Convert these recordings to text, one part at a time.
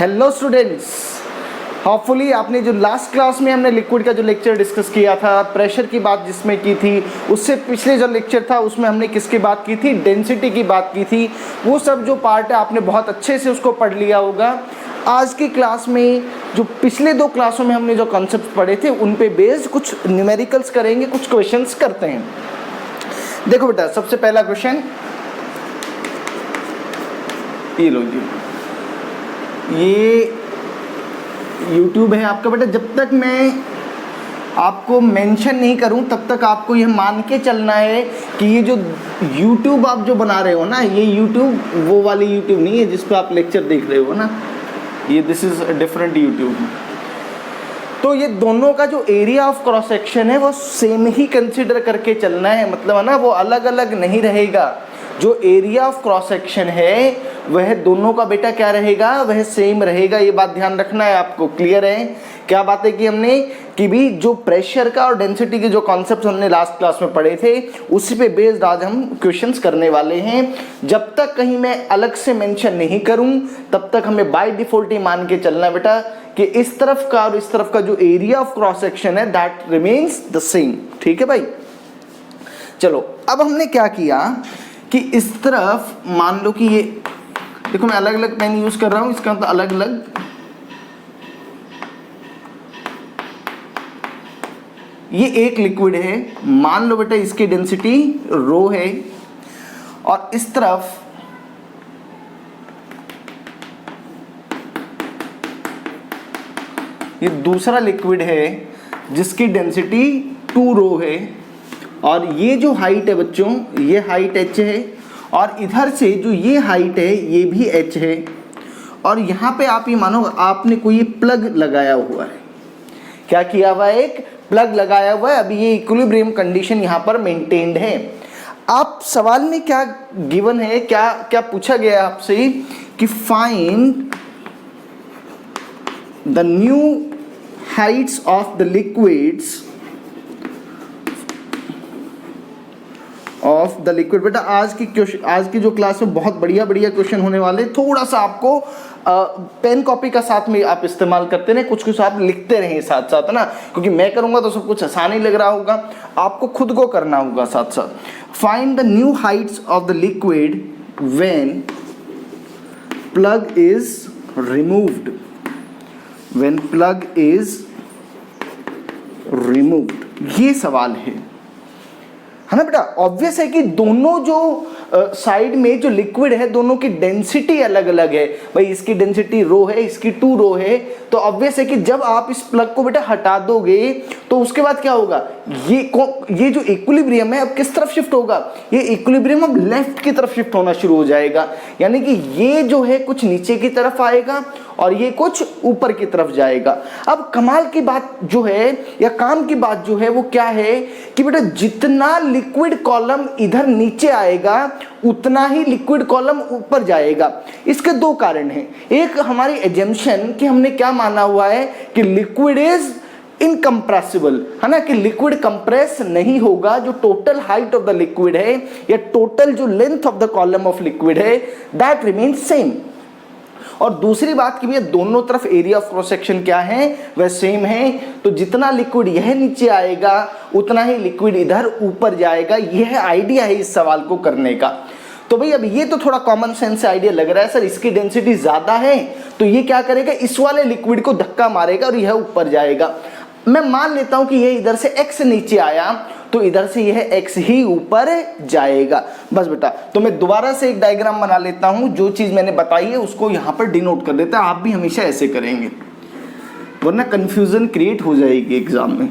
Hello students, hopefully आपने जो last class में हमने लिक्विड का जो लेक्चर डिस्कस किया था, प्रेशर की बात जिसमें की थी, उससे पिछले जो लेक्चर था उसमें हमने किसकी बात की थी, डेंसिटी की बात की थी। वो सब जो पार्ट है आपने बहुत अच्छे से उसको पढ़ लिया होगा। आज की क्लास में जो पिछले दो क्लासों में हमने जो कॉन्सेप्ट पढ़े थे उन पे बेस्ड कुछ न्यूमेरिकल्स करेंगे, कुछ क्वेश्चंस करते हैं। देखो बेटा, सबसे पहला क्वेश्चन ये लो जी, ये YouTube है आपका बेटा। जब तक मैं आपको मेंशन नहीं करूं तब तक आपको यह मान के चलना है कि ये जो YouTube आप जो बना रहे हो ना, ये YouTube वो वाली YouTube नहीं है जिस पे आप लेक्चर देख रहे हो ना, ये दिस इज डिफरेंट YouTube। तो ये दोनों का जो एरिया ऑफ क्रॉस सेक्शन है वो सेम ही कंसिडर करके चलना है, मतलब है ना, वो अलग अलग नहीं रहेगा। जो एरिया ऑफ क्रॉस सेक्शन है वह दोनों का बेटा क्या रहेगा, वह सेम रहेगा। ये बात ध्यान रखना है आपको। क्लियर है? क्या बातें की हमने कि भी जो प्रेशर का और डेंसिटी के जो कॉन्सेप्ट हमने लास्ट क्लास में पढ़े थे उसी पे बेस्ड आज हम क्वेश्चंस करने वाले हैं। जब तक कहीं मैं अलग से मेंशन नहीं करूं तब तक हमें बाय डिफॉल्ट ही मान के चलना है बेटा कि इस तरफ का और इस तरफ का जो एरिया ऑफ क्रॉस सेक्शन है दैट रिमेन्स द सेम। ठीक है भाई? चलो, अब हमने क्या किया कि इस तरफ मान लो कि ये देखो, मैं अलग अलग पेन यूज कर रहा हूं, इसका मतलब अलग अलग। ये एक लिक्विड है, मान लो बेटा इसकी डेंसिटी रो है, और इस तरफ ये दूसरा लिक्विड है जिसकी डेंसिटी 2 रो है, और ये जो हाइट है बच्चों, ये हाइट h है, और इधर से जो ये हाइट है ये भी h है, और यहाँ पे आप ये मानो आपने कोई प्लग लगाया हुआ है। क्या किया हुआ है? एक प्लग लगाया हुआ है। अभी ये इक्विलिब्रियम कंडीशन यहाँ पर मेंटेन्ड है। आप सवाल में क्या गिवन है, क्या क्या पूछा गया आपसे कि find the new Heights of the liquids of the liquid. बेटा आज की जो क्लास में बहुत बढ़िया क्वेश्चन होने वाले। थोड़ा सा आपको पेन कॉपी का साथ में आप इस्तेमाल करते रहे, कुछ आप लिखते रहे साथ साथ ना, क्योंकि मैं करूंगा तो सब कुछ आसान ही लग रहा होगा, आपको खुद को करना होगा साथ साथ। Find the new Heights of the liquid when plug is removed. When plug is removed, ये सवाल है ना बेटा। ऑब्वियस है कि दोनों जो साइड में जो लिक्विड है दोनों की डेंसिटी अलग अलग है। भाई इसकी डेंसिटी रो है, इसकी 2 रो है, तो ऑब्वियस है कि जब आप इस प्लग को बेटा हटा दोगे तो उसके बाद क्या होगा, ये जो इक्विलिब्रियम है अब किस तरफ शिफ्ट होगा, ये इक्विलिब्रियम अब लेफ्ट की तरफ शिफ्ट होना शुरू हो जाएगा। यानी कि ये जो है कुछ नीचे की तरफ आएगा और ये कुछ ऊपर की तरफ जाएगा। अब कमाल की बात जो है या काम की बात जो है वो क्या है कि बेटा जितना लिक्विड कॉलम इधर नीचे आएगा उतना ही लिक्विड कॉलम ऊपर जाएगा। इसके दो कारण हैं। एक हमारी एजम्पशन कि हमने क्या माना हुआ है कि लिक्विड इज इनकम्प्रेसिबल, है ना, कि लिक्विड कंप्रेस नहीं होगा। जो total height of the liquid है या टोटल जो length of the column of liquid है दैट रिमेन्स सेम। और दूसरी बात कि भैया दोनों तरफ एरिया ऑफ क्रॉस सेक्शन क्या है, वह सेम है। तो जितना लिक्विड यह नीचे आएगा उतना ही लिक्विड इधर ऊपर जाएगा। यह आइडिया है इस सवाल को करने का। तो भाई अब ये तो थोड़ा कॉमन सेंस से आइडिया लग रहा है, सर इसकी डेंसिटी ज्यादा है तो ये क्या करेगा, इस वाले लिक्विड को धक्का मारेगा और यह ऊपर जाएगा। मैं मान लेता हूं कि यह इधर से x नीचे आया तो इधर से यह x ही ऊपर जाएगा। बस बेटा, तो मैं दोबारा से एक डायग्राम बना लेता हूं, जो चीज मैंने बताई है उसको यहां पर डिनोट कर देता है। आप भी हमेशा ऐसे करेंगे वरना कंफ्यूजन क्रिएट हो जाएगी एग्जाम में।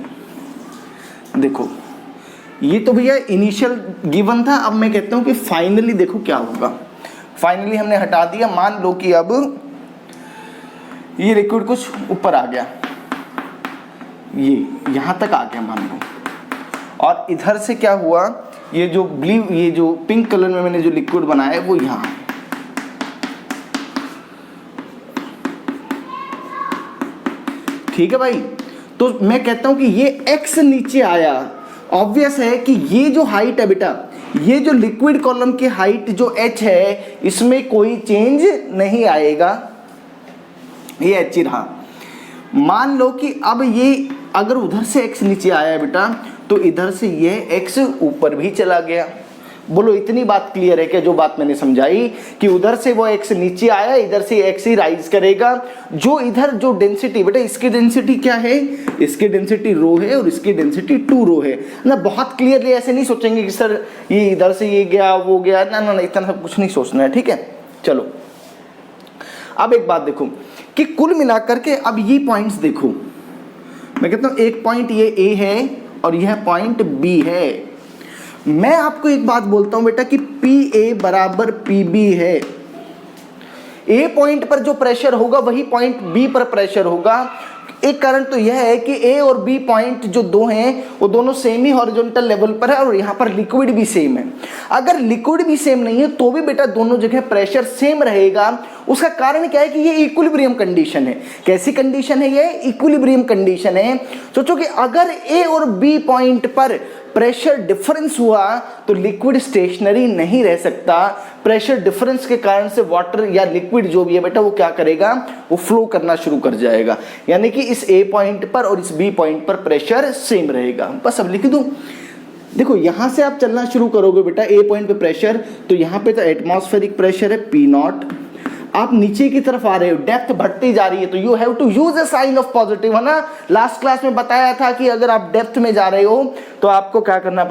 देखो ये तो भैया इनिशियल गिवन था, अब मैं कहता हूं कि फाइनली देखो क्या होगा। फाइनली हमने हटा दिया, मान लो कि अब ये लिक्विड कुछ ऊपर आ गया, ये यहां तक आ गया मान लो, और इधर से क्या हुआ, ये जो पिंक कलर में मैंने जो लिक्विड बनाया है वो यहां है। ठीक है भाई? तो मैं कहता हूं कि ये x नीचे आया। ऑब्वियस है कि ये जो हाइट है बेटा, ये जो लिक्विड कॉलम की हाइट जो h है इसमें कोई चेंज नहीं आएगा। ये एच ही रहा। मान लो कि अब ये अगर उधर से x नीचे आया बेटा तो इधर से ये x ऊपर भी चला गया। बोलो इतनी बात क्लियर है क्या? जो बात मैंने समझाई कि उधर से वो x नीचे आया, इधर से x ही राइज करेगा। जो इधर जो डेंसिटी बेटा, इसकी डेंसिटी क्या है? इसकी डेंसिटी रो है और इसकी डेंसिटी 2 रो है ना। बहुत क्लियरली ऐसे नहीं सोचेंगे कि सर ये इधर से ये गया वो गया, ना ना ना, इतना सब कुछ नहीं सोचना है, ठीक है। चलो अब एक बात देखो कि कुल मिलाकर के अब ये पॉइंट्स देखो, मैं कहता हूं एक पॉइंट ये A है और यह पॉइंट B है। मैं आपको एक बात बोलता हूं बेटा कि PA बराबर PB है। A पॉइंट पर जो प्रेशर होगा वही पॉइंट B पर प्रेशर होगा। एक कारण तो यह है कि A और B पॉइंट जो दो हैं वो दोनों सेम ही हॉरिजॉन्टल लेवल पर है और यहाँ पर लिक्विड भी सेम है। अगर लिक्विड भी सेम नहीं है तो भी बेटा दोनों जगह प्रेशर सेम रहेगा। उसका कारण क्या है कि ये इक्विलिब्रियम कंडीशन है। कैसी कंडीशन है ये? इक्विलिब्रियम कंडीशन है। सोचो कि अगर A और B पॉइंट पर प्रेशर डिफरेंस हुआ तो लिक्विड स्टेशनरी नहीं रह सकता। प्रेशर डिफरेंस के कारण से वाटर या लिक्विड जो भी है बेटा वो क्या करेगा? वो फ्लो करना शुरू कर जाएगा। यानी कि इस A पॉइंट पर और इस B पॉइंट पर प्रेशर सेम रहेगा। बस अब लिख दूं, देखो यहां से आप चलना शुरू करोगे बेटा A पॉइंट पे प्रेशर, तो यहां पे तो एटमॉस्फेरिक प्रेशर है P0। आप नीचे की तरफ आ रहे हो, डेप्थ बढ़ती जा रही है, तो you have to use a sign of positive, है ना। लास्ट क्लास में बताया था कि अगर आप डेप्थ में जा रहे हो तो आपको क्या करना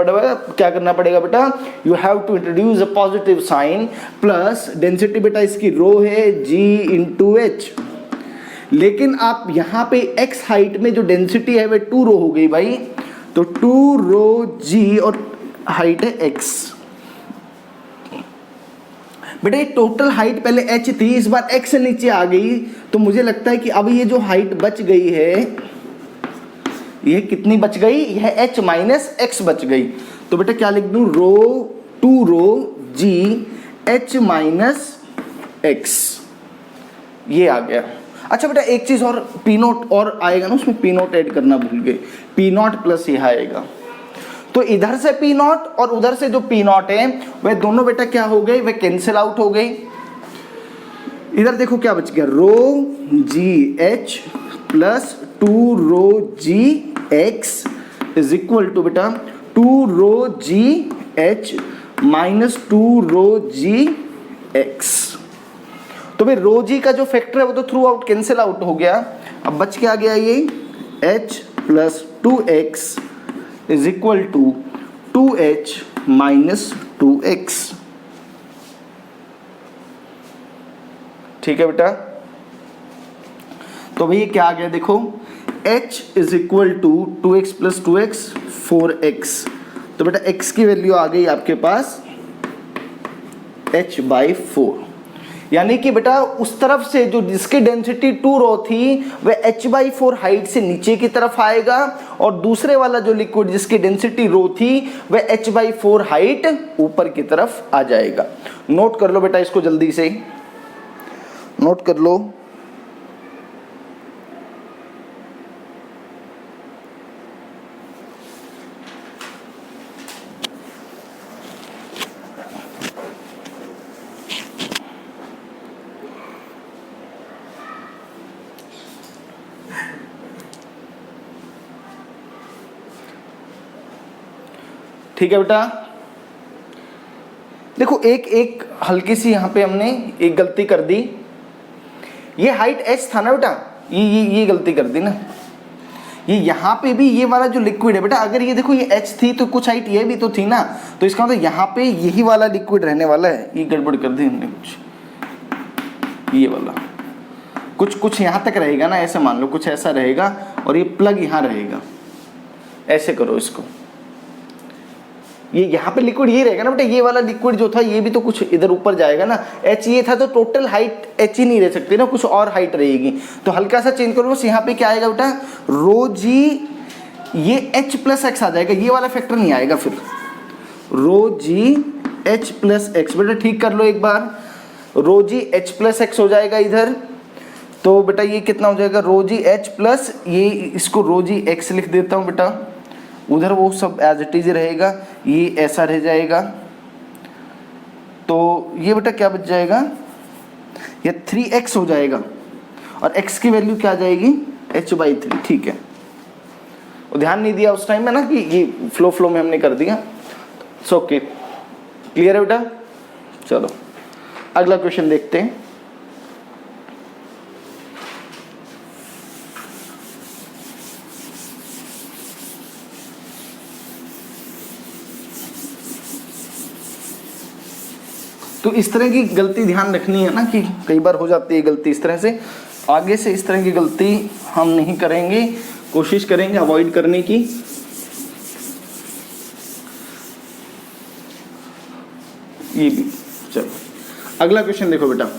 पड़ेगा बेटा? You have to introduce a positive sign plus density बेटा इसकी रो है G इंटू H। लेकिन आप यहाँ पे x हाइट में जो डेंसिटी है वह 2 रो हो गई भाई, तो 2 रो G और हाइट है x। बेटा ये टोटल हाइट पहले h थी, इस बार x से नीचे आ गई, तो मुझे लगता है कि अब ये जो हाइट बच गई है ये कितनी बच गई? यह h माइनस x बच गई। तो बेटा क्या लिख दूं? रो 2 रो G h माइनस x, ये आ गया। अच्छा बेटा एक चीज और, P0 और आएगा ना, उसमें P0 ऐड करना भूल गए, P0 प्लस यह आएगा। तो इधर से P0 और उधर से जो P0 है वह दोनों बेटा क्या हो गए? वे कैंसिल आउट हो गए। इधर देखो क्या बच गया? Rho g h plus 2 rho g x is equal to बेटा 2 rho g h minus 2 rho g x. तो भाई रो जी का जो फैक्टर है वो तो थ्रू आउट कैंसिल आउट हो गया। अब बच क्या गया? ये h plus 2x is equal to 2h minus 2x। ठीक है बेटा, तो भाई क्या आ गया देखो, h is equal to 2x plus 2x 4x। तो बेटा x की वैल्यू आ गई आपके पास h बाई 4। यानी कि बेटा उस तरफ से जो जिसकी डेंसिटी 2 रो थी वह h/4 हाइट से नीचे की तरफ आएगा, और दूसरे वाला जो लिक्विड जिसकी डेंसिटी रो थी वह h/4 हाइट ऊपर की तरफ आ जाएगा। नोट कर लो बेटा, इसको जल्दी से नोट कर लो। ठीक है बेटा, देखो एक हल्की सी यहाँ पे हमने एक गलती कर दी। ये हाइट h था ना बेटा, ये गलती कर दी ना। ये यहाँ पे भी ये वाला जो लिक्विड है बेटा, अगर ये देखो ये h थी तो कुछ हाइट ये भी तो थी ना, तो इसका मतलब यहाँ पे यही वाला लिक्विड रहने वाला है। ये गड़बड़ कर दी हमने कुछ, ये वाला कुछ यहाँ तक रहेगा ना, ऐसे मान लो कुछ ऐसा रहेगा और ये प्लग यहाँ रहेगा। ऐसे करो इसको, ये यहाँ पे लिक्विड ये रहेगा ना बेटा, ये वाला लिक्विड जो था ये भी तो कुछ इधर ऊपर जाएगा ना। h ये था तो टोटल हाइट h ही नहीं रह सकती ना, कुछ और हाइट रहेगी। तो हल्का सा चेंज करो बस, यहाँ पे क्या आएगा बेटा? रो जी ये h प्लस एक्स आ जाएगा, ये वाला फैक्टर नहीं आएगा फिर। रो जी h प्लस एक्स, बेटा ठीक कर लो एक बार। रो जी h प्लस एक्स हो जाएगा इधर, तो बेटा ये कितना हो जाएगा? रो जी h प्लस ये, इसको रो जी x लिख देता हूँ बेटा, उधर वो सब एज इट इज रहेगा, ये ऐसा रह जाएगा। तो ये बेटा क्या बच जाएगा? ये 3x हो जाएगा, और x की वैल्यू क्या आ जाएगी h/3, ठीक है। वो ध्यान नहीं दिया उस टाइम में ना कि ये फ्लो में हमने कर दिया, सो ओके, क्लियर है बेटा। चलो अगला क्वेश्चन देखते हैं। तो इस तरह की गलती ध्यान रखनी है ना कि कई बार हो जाती है गलती इस तरह से, आगे से इस तरह की गलती हम नहीं करेंगे, कोशिश करेंगे अवॉइड करने की। ये भी चलो अगला क्वेश्चन देखो बेटा।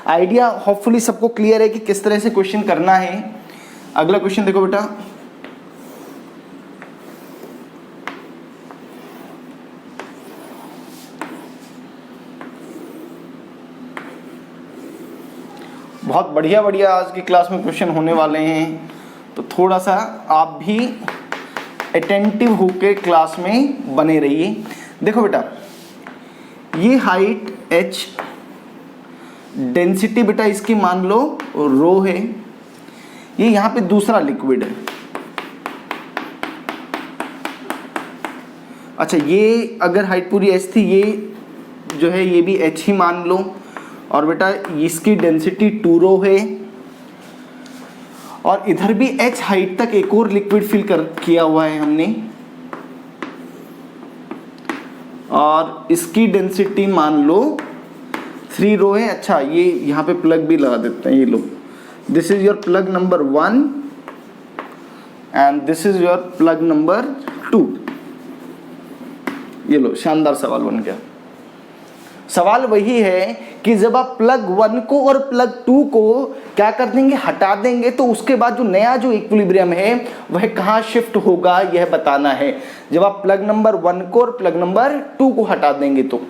आइडिया होपफुली सबको क्लियर है कि किस तरह से क्वेश्चन करना है। अगला क्वेश्चन देखो बेटा, बहुत बढ़िया बढ़िया आज की क्लास में क्वेश्चन होने वाले हैं, तो थोड़ा सा आप भी अटेंटिव होकर क्लास में बने रहिए। देखो बेटा, ये हाइट h, डेंसिटी बेटा इसकी मान लो रो है, ये यहाँ पे दूसरा लिक्विड है। अच्छा, ये अगर हाइट पूरी h थी, ये जो है ये भी h ही मान लो, और बेटा इसकी डेंसिटी 2 रो है, और इधर भी h हाइट तक एक और लिक्विड फिल किया हुआ है हमने, और इसकी डेंसिटी मान लो 3 रो है। अच्छा, ये यहाँ पे प्लग भी लगा देते हैं, ये लो, this is your plug number 1 and this is your plug number 2। ये लो, शानदार सवाल बन गया। सवाल वही है कि जब आप प्लग 1 को और प्लग 2 को क्या कर देंगे, हटा देंगे, तो उसके बाद जो नया जो इक्विलिब्रियम है वह कहाँ शिफ्ट होगा यह बताना है। जब आप प्लग नंबर 1 को और प्लग नंबर 2 को हटा देंगे तो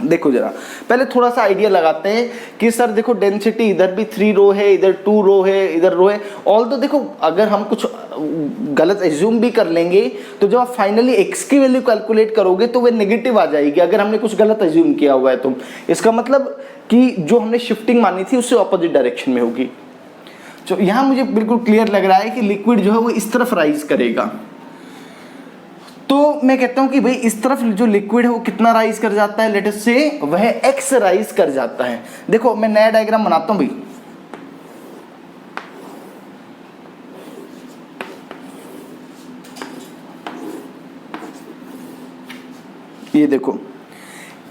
देखो जरा पहले थोड़ा सा आइडिया लगाते हैं कि सर देखो डेंसिटी इधर भी 3 रो है, इधर 2 रो है, इधर रो है। ऑल तो देखो अगर हम कुछ गलत एज्यूम भी कर लेंगे तो जब आप फाइनली x की वैल्यू कैलकुलेट करोगे तो वह नेगेटिव आ जाएगी अगर हमने कुछ गलत एज्यूम किया हुआ है। तो इसका मतलब कि जो हमने शिफ्टिंग मानी थी उससे ऑपोजिट डायरेक्शन में होगी। तो यहाँ मुझे बिल्कुल क्लियर लग रहा है कि लिक्विड जो है वो इस तरफ राइज करेगा। तो मैं कहता हूं कि भाई इस तरफ जो लिक्विड है वो कितना राइज कर जाता है, लेट अस से वह x राइज कर जाता है। देखो मैं नया डायग्राम बनाता हूं भाई। ये देखो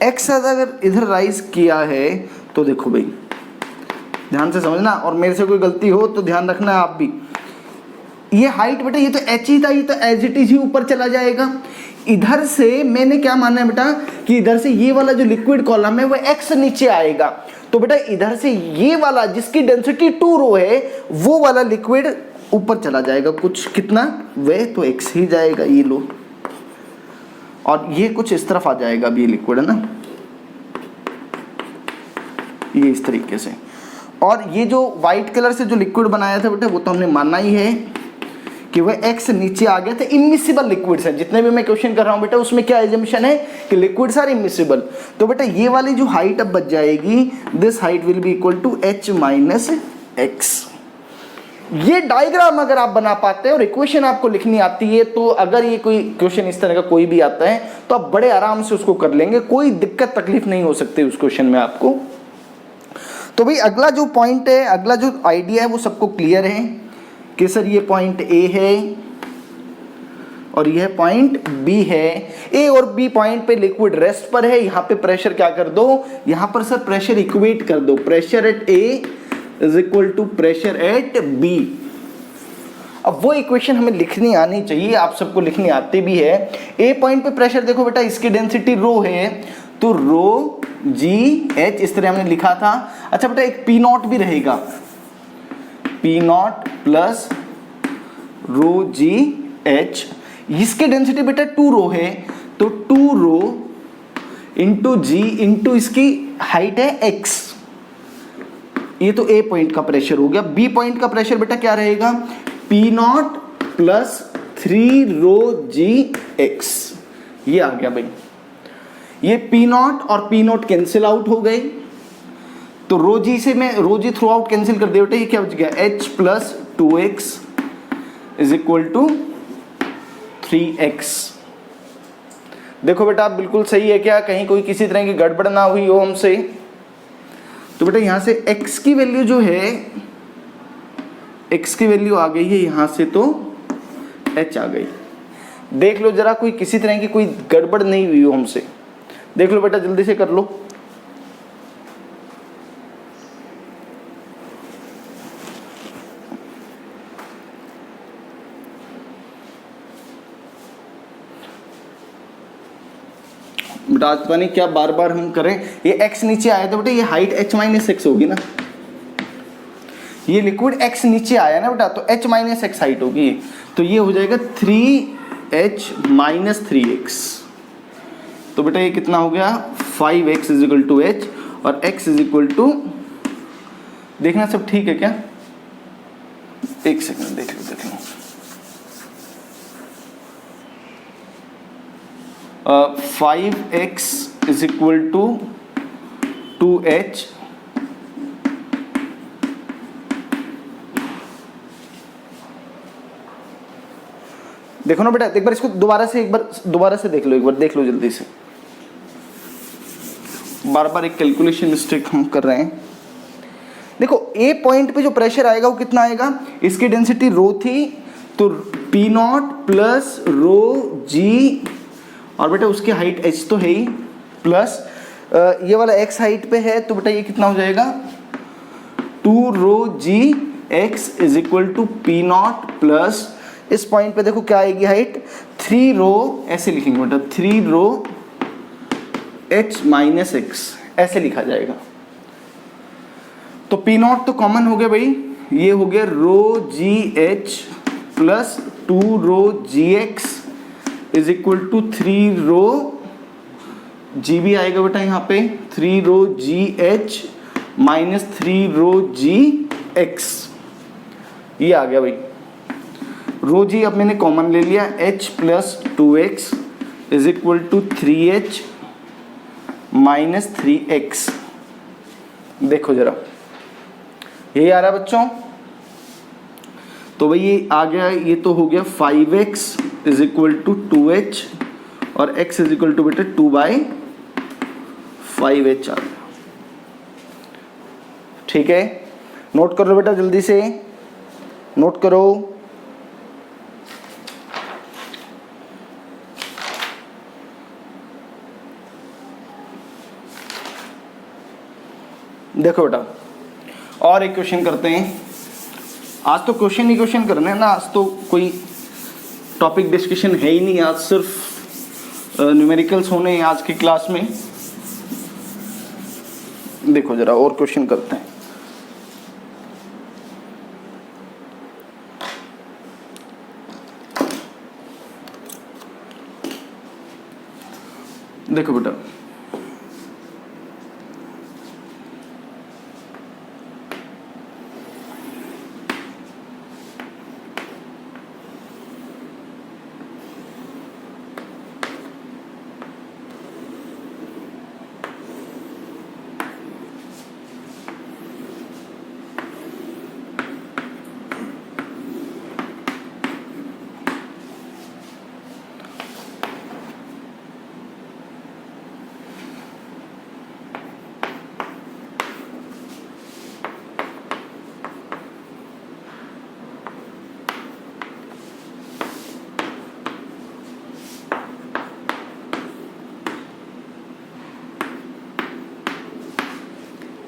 x अगर इधर राइज किया है तो देखो भाई ध्यान से समझना, और मेरे से कोई गलती हो तो ध्यान रखना आप भी। ये हाइट बेटा ये तो h ही था, ये तो एज इट इज ही ऊपर चला जाएगा। इधर से मैंने क्या माना है बेटा कि इधर से ये वाला जो लिक्विड कॉलम है वो x नीचे आएगा। तो बेटा इधर से ये वाला जिसकी डेंसिटी 2 रो है वो वाला लिक्विड ऊपर चला जाएगा, कुछ कितना वे तो x ही जाएगा, ये लो, और ये कुछ इस तरफ आ जाएगा। अब ये लिक्विड है ना, ये इस तरीके से। और ये जो व्हाइट कलर से जो लिक्विड बनाया था बेटा वो तो हमने माना ही है कि वह x नीचे आ गया था। इमिसिबल लिक्विड्स है, जितने भी मैं क्वेश्चन कर रहा हूं बेटा उसमें क्या एजम्पशन है कि लिक्विड्स आर इमिसिबल। तो बेटा ये वाली जो हाइट अब बच जाएगी, this height will be equal to h minus x। ये डायग्राम अगर आप बना पाते हैं और इक्वेशन आपको लिखनी आती है, तो अगर ये कोई क्वेश्चन इस तरह का कोई भी आता है तो आप बड़े आराम से उसको कर लेंगे, कोई दिक्कत तकलीफ नहीं हो सकती उस क्वेश्चन में आपको। तो भाई अगला जो पॉइंट है, अगला जो आइडिया है वो सबको क्लियर है कि सर ये पॉइंट A है और यह पॉइंट B है। A और B पॉइंट पे लिक्विड रेस्ट पर है, यहाँ पे प्रेशर क्या कर दो, यहाँ पर सर प्रेशर इक्वेट कर दो, pressure at A is equal to pressure at B। अब वो इक्वेशन हमें लिखनी आनी चाहिए, आप सबको लिखनी आती भी है। A पॉइंट पे प्रेशर देखो बेटा, इसकी डेंसिटी रो है तो रो GH इस तरह हमने लिखा था। अच्छा बेटा एक P0 भी रहेगा, P0 प्लस रो GH, इसकी डेंसिटी बेटा 2 रो है तो 2 रो इंटू G इंटू इसकी हाइट है x। ये तो A पॉइंट का प्रेशर हो गया। B पॉइंट का प्रेशर बेटा क्या रहेगा, P0 प्लस 3 रो GX। ये आ गया भाई, ये P0 और P0 कैंसिल आउट हो गए, तो रो जी से मैं rho g throughout cancel कर दिया बेटा, ये क्या बच गया h plus 2x is equal to 3x। देखो बेटा आप बिल्कुल सही है क्या, कहीं कोई किसी तरह की गड़बड़ ना हुई हो हमसे। तो बेटा यहाँ से x की वैल्यू जो है, x की वैल्यू आ गई है यहाँ से, तो h आ गई। देख लो जरा कोई किसी तरह की कोई गड़बड़ नहीं हुई हो हमसे। देख लो बेटा जल्दी से कर लो। बेटा आज पता नहीं क्या बार बार हम करें, ये x नीचे आया तो बेटा ये हाइट h माइनस एक्स होगी ना, ये लिक्विड x नीचे आया ना बेटा, तो h माइनस एक्स हाइट होगी, तो ये हो जाएगा 3h माइनस 3x। तो बेटा ये कितना हो गया 5x is equal to h और x इज इक्वल टू, देखना सब ठीक है क्या, एक सेकंड देख लो 5x is equal to 2h देखो ना बेटा, एक बार इसको दोबारा से देख लो, एक बार देख लो जल्दी से, बार बार एक कैलकुलेशन मिस्टेक हम कर रहे हैं। देखो ए पॉइंट पे जो प्रेशर आएगा वो कितना आएगा, इसकी डेंसिटी रो थी तो पी नॉट प्लस रो जी, और बेटा उसकी हाइट h तो है ही, प्लस ये वाला x हाइट पे है, तो बेटा ये कितना हो जाएगा 2 rho g x is equal to P naught plus, इस पॉइंट पे देखो क्या आएगी हाइट 3 रो, ऐसे लिखेंगे बेटा 3 रो h माइनस एक्स, ऐसे लिखा जाएगा। तो पी नॉट तो कॉमन हो गया भाई, ये हो गया rho g h plus 2 rho g x is equal to 3 rho g भी आएगा बेटा यहाँ पे 3 rho g h minus 3 rho g x, ये आ गया भाई। रो जी अब मैंने कॉमन ले लिया, h plus 2x is equal to 3h minus 3x। देखो जरा यही आ रहा है बच्चों, तो भाई ये आ गया, ये तो हो गया 5x is equal to 2h और x इज इक्वल टू बेटा 2/5h आ गया। ठीक है, नोट कर लो बेटा जल्दी से, नोट करो। देखो बेटा और एक क्वेश्चन करते हैं, आज तो क्वेश्चन ही क्वेश्चन करने हैं ना, आज तो कोई टॉपिक डिस्कशन है ही नहीं, आज सिर्फ न्यूमेरिकल्स होने हैं आज की क्लास में। देखो जरा और क्वेश्चन करते हैं। देखो बेटा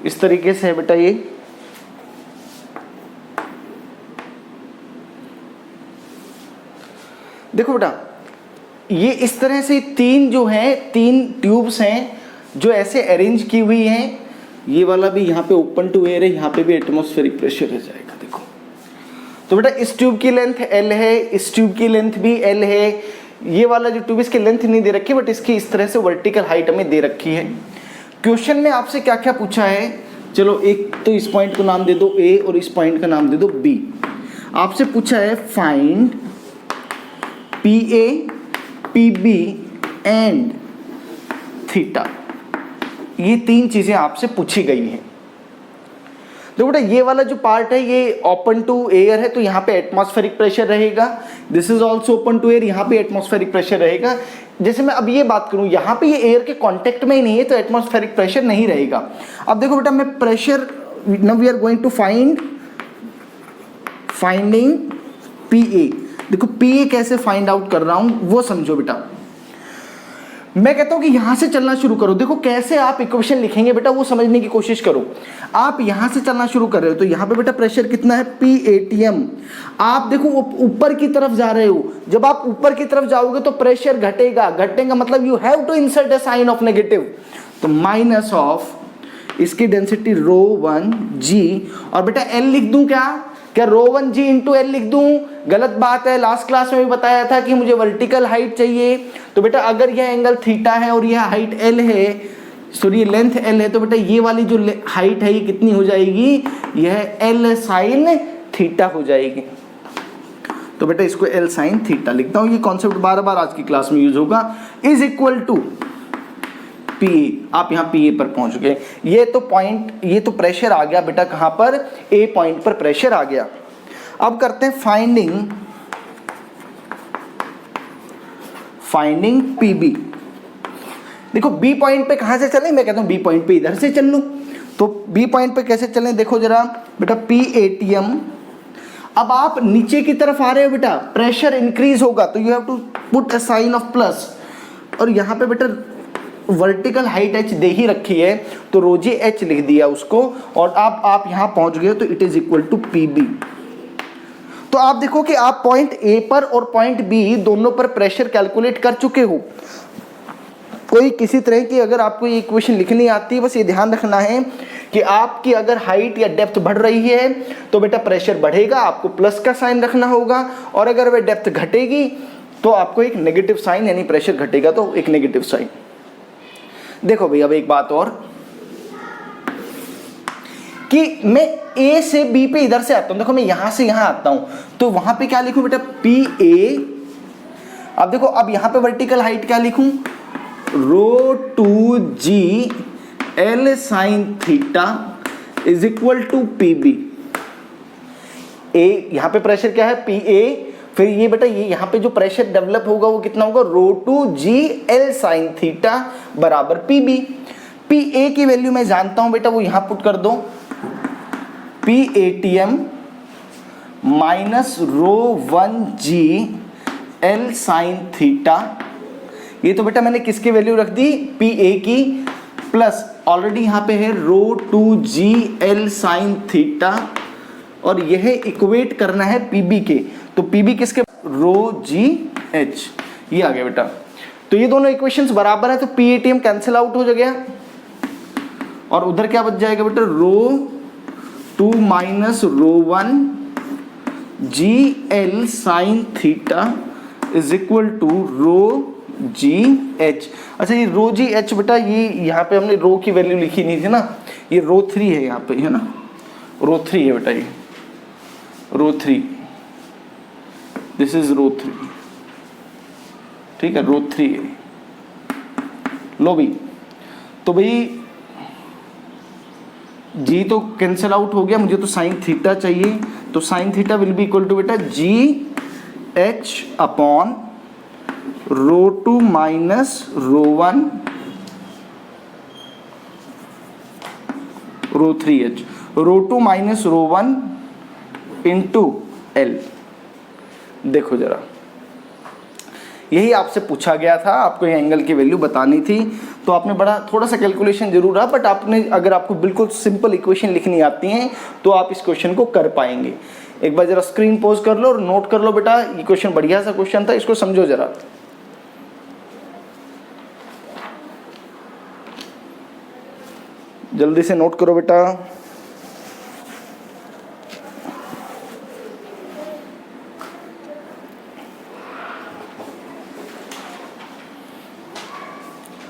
इस तरीके से है बेटा, ये देखो बेटा ये इस तरह से तीन जो हैं, तीन ट्यूब्स हैं जो ऐसे अरेंज की हुई हैं। ये वाला भी यहाँ पे ओपन टू एयर है, यहाँ पे भी एटमॉस्फेरिक प्रेशर रह जाएगा। देखो तो बेटा इस ट्यूब की लेंथ L है, इस ट्यूब की लेंथ भी L है। ये वाला जो ट्यूब इसकी लेंथ नहीं दे रखी, बट इसकी इस तरह से वर्टिकल हाइट हमें दे रखी है। क्वेश्चन में आपसे क्या क्या पूछा है, चलो एक तो इस पॉइंट को नाम दे दो A और इस पॉइंट का नाम दे दो B। आपसे पूछा है find PA, PB and theta. ये तीन चीजें आपसे पूछी गई हैं। देखो बेटा ये वाला जो पार्ट है ये ओपन टू एयर है, तो यहाँ पे एटमॉस्फेरिक प्रेशर रहेगा। This is also open to air, यहाँ पे एटमॉस्फेरिक प्रेशर रहेगा। जैसे मैं अब ये बात करूँ, यहाँ पे ये एयर के कांटेक्ट में ही नहीं है, तो एटमॉस्फेरिक प्रेशर नहीं रहेगा। अब देखो बेटा मैं pressure, now we are going to finding PA. देखो पीए कैसे फाइंड आउट कर रहा हूँ वो समझो बेटा। मैं कहता हूं कि यहां से चलना शुरू करो। देखो कैसे आप इक्वेशन लिखेंगे बेटा वो समझने की कोशिश करो। आप यहां से चलना शुरू कर रहे हो तो यहां पे बेटा प्रेशर कितना है, PATM। आप देखो ऊपर की तरफ जा रहे हो, जब आप ऊपर की तरफ जाओगे तो प्रेशर घटेगा। घटेगा मतलब you have to insert a sign of negative, तो माइनस ऑफ इसकी डेंसिटी ρ1g, और बेटा L लिख दूं क्या ρ1g इंटू एल लिख दूं? गलत बात है। लास्ट क्लास में भी बताया था कि मुझे वर्टिकल हाइट चाहिए, तो बेटा अगर यह एंगल थीटा है और यह हाइट एल है, सॉरी लेंथ एल है, तो बेटा ये वाली जो हाइट है ये कितनी हो जाएगी, यह एल साइन थीटा हो जाएगी। तो बेटा इसको एल साइन थीटा लिखता हूं। ये कॉन्सेप्ट बार बार आज की क्लास में यूज होगा। इज इक्वल टू पी, आप यहां पी पर पहुंच गए। ये तो पॉइंट, ये तो प्रेशर आ गया बेटा कहां पर, ए पॉइंट पर प्रेशर आ गया। अब करते हैं फाइंडिंग पीबी। देखो बी पॉइंट पे कहां से चलें, मैं कहता हूं बी पॉइंट पे इधर से चल लूं। तो बी पॉइंट पे कैसे चलें, देखो जरा बेटा PATM। अब आप नीचे की तरफ आ रहे हो बेटा, प्रेशर इंक्रीज होगा तो you have to put a sign of plus, और यहां पे बेटा वर्टिकल हाइट h दे ही रखी है तो ρg h लिख दिया उसको, और आप यहां पहुंच गए तो it is equal to PB। तो आप देखो कि आप पॉइंट A पर और पॉइंट B दोनों पर प्रेशर कैलकुलेट कर चुके हो। कोई किसी तरह की अगर आपको ये इक्वेशन लिखनी आती है, बस ये ध्यान रखना है कि आपकी अगर हाइट या डेप्थ बढ़ रही है तो बेटा प्रेशर बढ़ेगा, आपको प्लस का साइन रखना होगा, और अगर वह डेप्थ घटेगी तो आपको एक नेगेटिव साइन, यानी प्रेशर घटेगा तो एक नेगेटिव साइन। देखो भाई अब एक बात और, कि मैं A से B पे इधर से आता हूं। देखो मैं यहां से यहां आता हूं तो वहां पे क्या लिखूं बेटा, PA। अब देखो अब यहां पे वर्टिकल हाइट क्या लिखूं, ρ2g L sine theta is equal to PB। A यहां पे प्रेशर क्या है, PA, फिर ये बेटा ये यहाँ पे जो प्रेशर डेवलप होगा वो कितना होगा, ρ2g L साइन थीटा बराबर PB। PA की वैल्यू मैं जानता हूं बेटा, वो यहां पुट कर दो, PATM minus ρ1g L sine theta. ये तो बेटा मैंने किसकी वैल्यू रख दी, PA की, प्लस ऑलरेडी यहां पे है ρ2g L साइन थीटा, और यह इक्वेट करना है PB के, तो PB किसके, ρgh, ये आ गया बेटा। तो ये दोनों इक्वेशंस बराबर है तो PATM कैंसिल आउट हो गया, और उधर क्या बच जाएगा बेटा, ρ2 minus ρ1 GL sine theta is equal to ρgh। अच्छा ये ρgh बेटा, ये यहाँ पे हमने रो की वैल्यू लिखी नहीं थी ना, ये ρ3 है यहाँ पे, है ना, ρ3 है बेटा, ये ρ3, दिस इज ρ3, ठीक है, ρ3 है। लो भाई, तो भाई जी तो कैंसिल आउट हो गया, मुझे तो साइन थीटा चाहिए, तो sine theta will be equal to बेटा GH upon ρ2 minus ρ1 ρ3h, ρ2 minus ρ1 into L। देखो जरा, यही आपसे पूछा गया था, आपको ये एंगल की वैल्यू बतानी थी, तो आपने बड़ा थोड़ा सा कैलकुलेशन जरूर रहा, बट आपने अगर आपको बिल्कुल सिंपल इक्वेशन लिखनी आती है तो आप इस क्वेश्चन को कर पाएंगे। एक बार जरा स्क्रीन पॉज कर लो और नोट कर लो बेटा, ये क्वेश्चन बढ़िया सा क्वेश्चन था, इसको समझो जरा। जल्दी से नोट करो बेटा।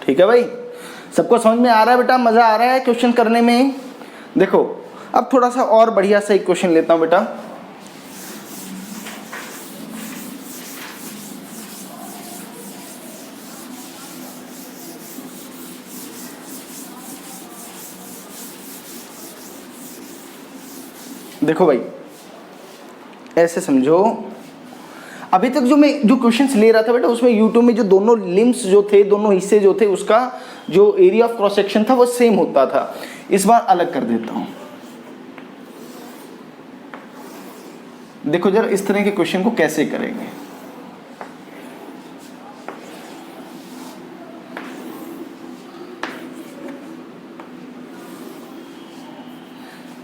ठीक है भाई, सबको समझ में आ रहा है बेटा, मजा आ रहा है क्वेश्चन करने में। देखो अब थोड़ा सा और बढ़िया सा एक क्वेश्चन लेता हूं बेटा। देखो भाई ऐसे समझो, अभी तक जो मैं जो क्वेश्चंस ले रहा था बेटा उसमें यूट्यूब में जो दोनों लिम्स जो थे, दोनों हिस्से जो थे, उसका जो एरिया ऑफ क्रॉस सेक्शन था वो सेम होता था। इस बार अलग कर देता हूं। देखो जरा इस तरह के क्वेश्चन को कैसे करेंगे।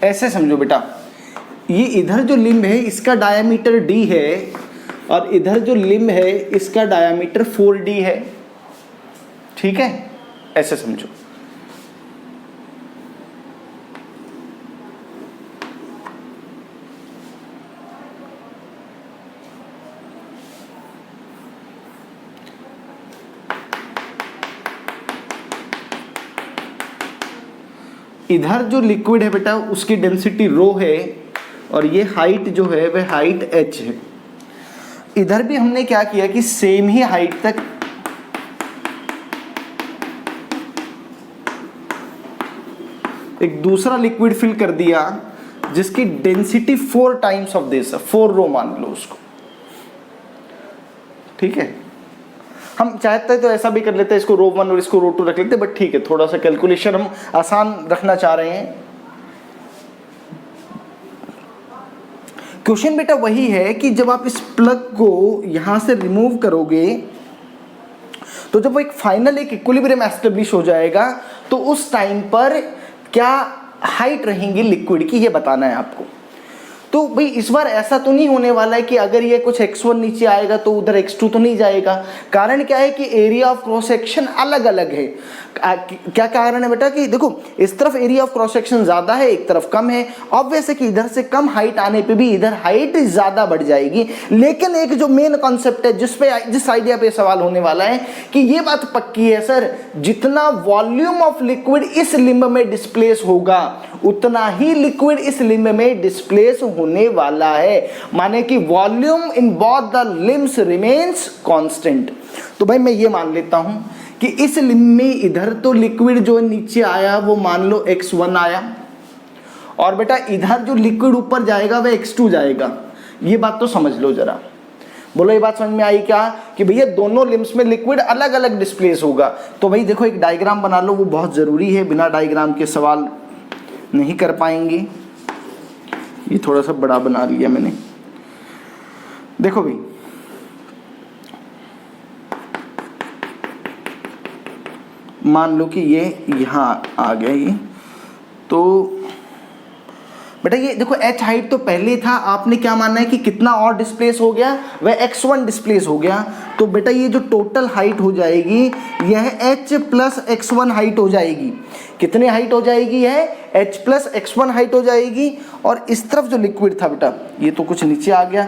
ऐसे समझो बेटा, ये इधर जो लिम्ब है इसका डायामीटर d है और इधर जो लिम्ब है इसका डायामीटर 4d है, ठीक है। ऐसे समझो, इधर जो लिक्विड है बेटा उसकी डेंसिटी रो है और ये हाइट जो है वह हाइट h है। इधर भी हमने क्या किया कि सेम ही हाइट तक एक दूसरा लिक्विड फिल कर दिया जिसकी डेंसिटी 4 टाइम्स ऑफ दिस, 4 रो मान लो उसको, ठीक है। हम चाहते हैं तो ऐसा भी कर लेते हैं, इसको रो 1 और इसको रो 2 रख लेते हैं, बट ठीक है थोड़ा सा कैलकुलेशन हम आसान रखना चाह रहे हैं। क्वेश्चन बेटा वही है कि जब आप इस प्लग को यहां से रिमूव करोगे तो जब वो एक फाइनल एक इक्विलिब्रियम एस्टेब्लिश हो जाएगा तो उस टाइम पर क्या हाइट रहेंगी लिक्विड की, ये बताना है आपको। तो भाई इस बार ऐसा तो नहीं होने वाला है कि अगर ये कुछ x1 नीचे आएगा तो उधर x2 तो नहीं जाएगा। कारण क्या है कि एरिया ऑफ क्रॉस सेक्शन अलग अलग है। क्या कारण है बेटा कि देखो इस तरफ एरिया ऑफ क्रॉस सेक्शन ज्यादा है, एक तरफ कम है। ऑब्वियस है कि इधर से कम हाइट आने पे भी इधर हाइट ज्यादा बढ़ जाएगी। लेकिन एक जो मेन कॉन्सेप्ट है जिस आइडिया पे सवाल होने वाला है कि ये बात पक्की है सर, जितना वॉल्यूम ऑफ लिक्विड इस लिम्ब में डिस्प्लेस होगा उतना ही लिक्विड इस लिम्ब में डिस्प्लेस होने वाला है। माने कि volume in both the limbs remains constant. तो भाई मैं ये मान लेता हूं कि इस लिम्ब में इधर तो लिक्विड जो नीचे आया वो मान लो x1 आया और बेटा इधर जो लिक्विड ऊपर जाएगा वह x2 जाएगा। ये बात तो समझ लो जरा, बोलो ये बात समझ में आई क्या कि भैया दोनों लिम्स में लिक्विड अलग अलग डिस्प्लेस होगा। तो भाई देखो एक डायग्राम बना लो, वो बहुत जरूरी है, बिना डायग्राम के सवाल नहीं कर पाएंगे। ये थोड़ा सा बड़ा बना लिया मैंने। देखो भाई मान लो कि ये यहाँ आ गया ये, तो बेटा ये देखो h हाइट तो पहले था, आपने क्या मानना है कि कितना और डिस्प्लेस हो गया, वह x1 डिस्प्लेस हो गया। तो बेटा ये जो टोटल हाइट हो जाएगी यह h प्लस x1 हाइट हो जाएगी। कितने हाइट हो जाएगी है h प्लस x1 हाइट हो जाएगी। और इस तरफ जो लिक्विड था बेटा ये तो कुछ नीचे आ गया,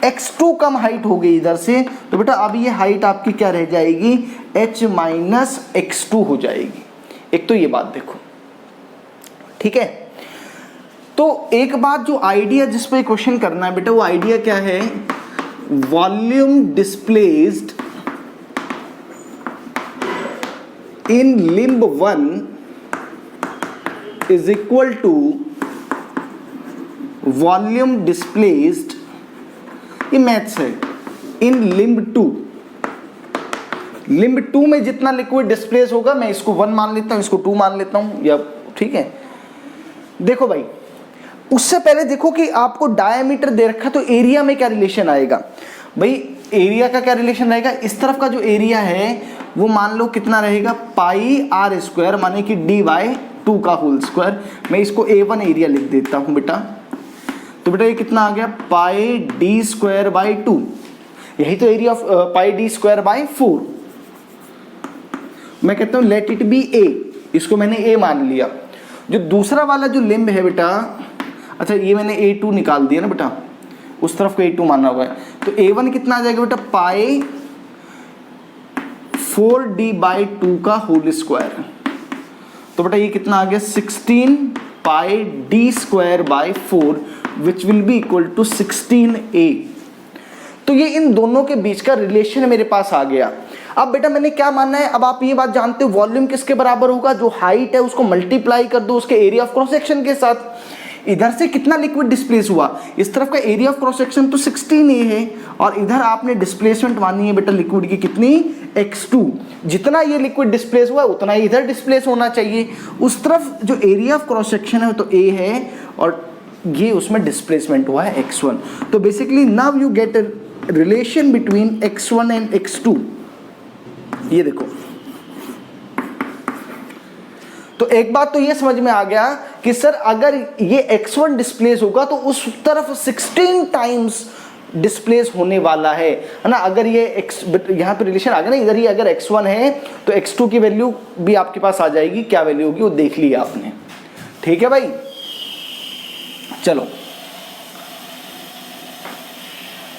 x2 कम हाइट हो गई इधर से, तो बेटा अब ये हाइट आपकी क्या रह जाएगी h माइनस x2 हो जाएगी। एक तो ये बात देखो, ठीक है। तो एक बात जो आइडिया जिस पे क्वेश्चन करना है बेटा वो आइडिया क्या है, volume displaced in limb 1 is equal to volume displaced, ये मैथ्स है, इन लिम्ब 2। लिम्ब 2 में जितना लिक्विड डिस्प्लेस होगा, मैं इसको 1 मान लेता हूं, इसको 2 मान लेता हूं, या ठीक है। देखो भाई उससे पहले देखो कि आपको डायमीटर दे रखा तो एरिया में क्या रिलेशन आएगा। भाई एरिया का क्या रिलेशन रहेगा, इस तरफ का जो एरिया है वो मान लो कितना रहेगा पाई r स्क्वायर, माने कि d/2 का होल स्क्वायर। मैं इसको a1 एरिया लिख देता हूं बेटा। तो बेटा ये कितना आ गया पाई d स्क्वायर बाई 2, यही तो area of pi d square by 4। मैं कहता हूं लेट इट बी a, इसको मैंने a मान लिया। जो दूसरा वाला जो लिम्ब है बेटा, अच्छा ये मैंने a2 निकाल दिया ना बेटा, उस तरफ को a2 मानना हुआ है। तो a1 कितना आ जाएगा बेटा पाई 4d/2 का होल स्क्वायर। तो बेटा ये कितना आ गया 16 pi d square by 4 which will be equal to 16a। तो ये इन दोनों के बीच का रिलेशन मेरे पास आ गया। अब बेटा मैंने क्या मानना है, अब आप ये बात जानते हो वॉल्यूम किसके बराबर होगा, जो हाइट है उसको मल्टीप्लाई कर दो उसके एरिया ऑफ क्रॉस सेक्शन के साथ। इधर से कितना लिक्विड डिस्प्लेस हुआ, इस तरफ का एरिया ऑफ क्रॉस सेक्शन तो 16A है और इधर आपने डिस्प्लेसमेंट मानी है बेटा लिक्विड की कितनी, x2। जितना ये लिक्विड डिस्प्लेस हुआ उतना ही इधर डिस्प्लेस होना चाहिए। उस तरफ जो एरिया ऑफ क्रॉस सेक्शन है तो A है और ये उसमें डिस्प्लेसमेंट हुआ है x1। तो basically now you get a relation between x1 and x2। ये देखो, तो एक बात तो ये समझ में आ गया कि सर अगर ये x1 डिस्प्लेस होगा तो उस तरफ 16 टाइम्स डिस्प्लेस होने वाला है ना। अगर ये यहाँ पे रिलेशन आ गया ना, इधर ही अगर x1 है तो x2 की वैल्यू भी आपके पास आ जाएगी, क्या वैल्यू होगी वो देख लिया आपने, ठीक है भाई। चलो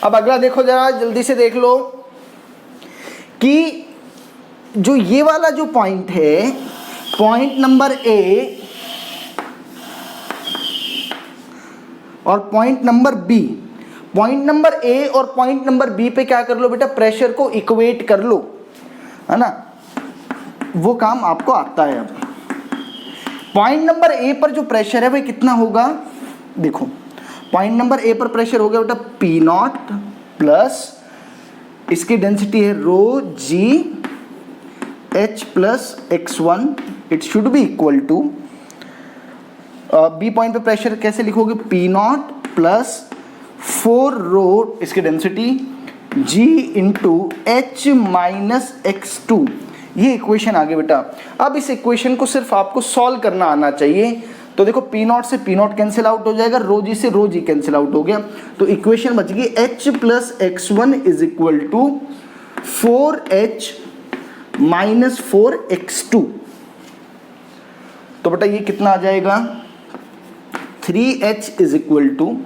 अब अगला देखो, जरा जल्दी से देख लो कि जो ये वाला जो पॉइंट है, पॉइंट नंबर A और point number B, point number A और पॉइंट नंबर B पे क्या कर लो बेटा, प्रेशर को इक्वेट कर लो, है ना, वो काम आपको आता है। अब पॉइंट नंबर A पर जो प्रेशर है वह कितना होगा, देखो पॉइंट नंबर A पर प्रेशर हो गया बेटा P0 प्लस इसकी डेंसिटी है rho g H plus x1, it should be equal to, B point पे प्रेशर कैसे लिखोगे, P0 प्लस 4 रो इसकी density G into H minus x2। ये इक्वेशन आ गई बेटा। अब इस इक्वेशन को सिर्फ आपको सॉल्व करना आना चाहिए। तो देखो P0 से P0 कैंसिल आउट हो जाएगा, रो जी से रो जी कैंसिल आउट हो गया, तो इक्वेशन बच गई H plus x1 is equal to 4H minus 4x2। तो बेटा ये कितना आ जाएगा, 3H इज इक्वल टू,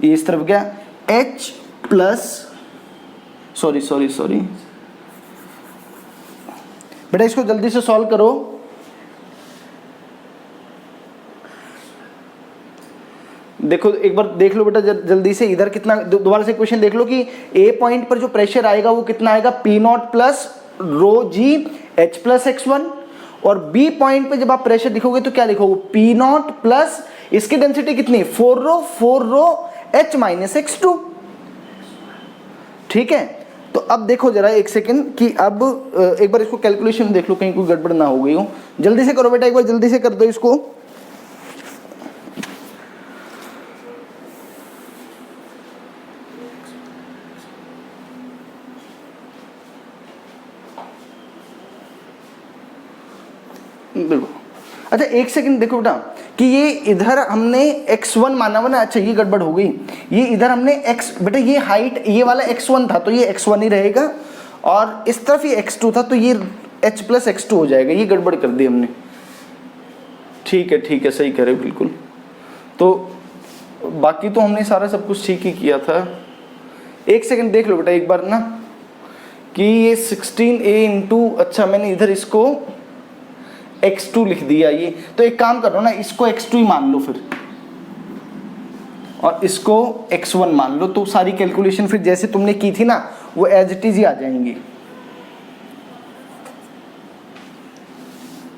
ये इस तरफ गया H प्लस सॉरी बेटा इसको जल्दी से सॉल्व करो। देखो एक बार देख लो बेटा जल्दी से, इधर कितना, दोबारा से इक्वेशन देख लो कि A पॉइंट पर जो प्रेशर आएगा वो कितना आएगा, P0 प्लस रो जी H प्लस x1, और B पॉइंट पे जब आप प्रेशर लिखोगे तो क्या लिखोगे, P0 प्लस इसकी डेंसिटी कितनी, 4 रो H माइनस x2, ठीक है। तो अब देखो जरा एक सेकंड कि अब एक बार इसको कैलकुलेशन देख लो कहीं कोई गड़बड़ ना हो गई हो। जल्दी से करो बेटा, एक बार जल्दी से कर दो इसको। बिल्कुल, अच्छा एक सेकंड देखो बेटा कि ये इधर हमने x1 माना हुआ ना, अच्छा ये गड़बड़ हो गई, ये इधर हमने x, बेटा ये हाइट ये वाला x1 था तो ये x1 ही रहेगा, और इस तरफ ये x2 था तो ये h प्लस x2 हो जाएगा, ये गड़बड़ कर दी हमने। ठीक है सही कह रहे हो बिल्कुल। तो बाकी तो हमने सारा सब कुछ ठीक ही किया था। एक सेकंड देख लो बेटा एक बार ना कि ये 16A इंटू, अच्छा मैंने इधर इसको x2 लिख दिया, ये तो एक काम करो ना, इसको x2 ही मान लो फिर और इसको x1 मान लो, तो सारी कैलकुलेशन फिर जैसे तुमने की थी ना वो एज इट इज ही आ जाएंगी।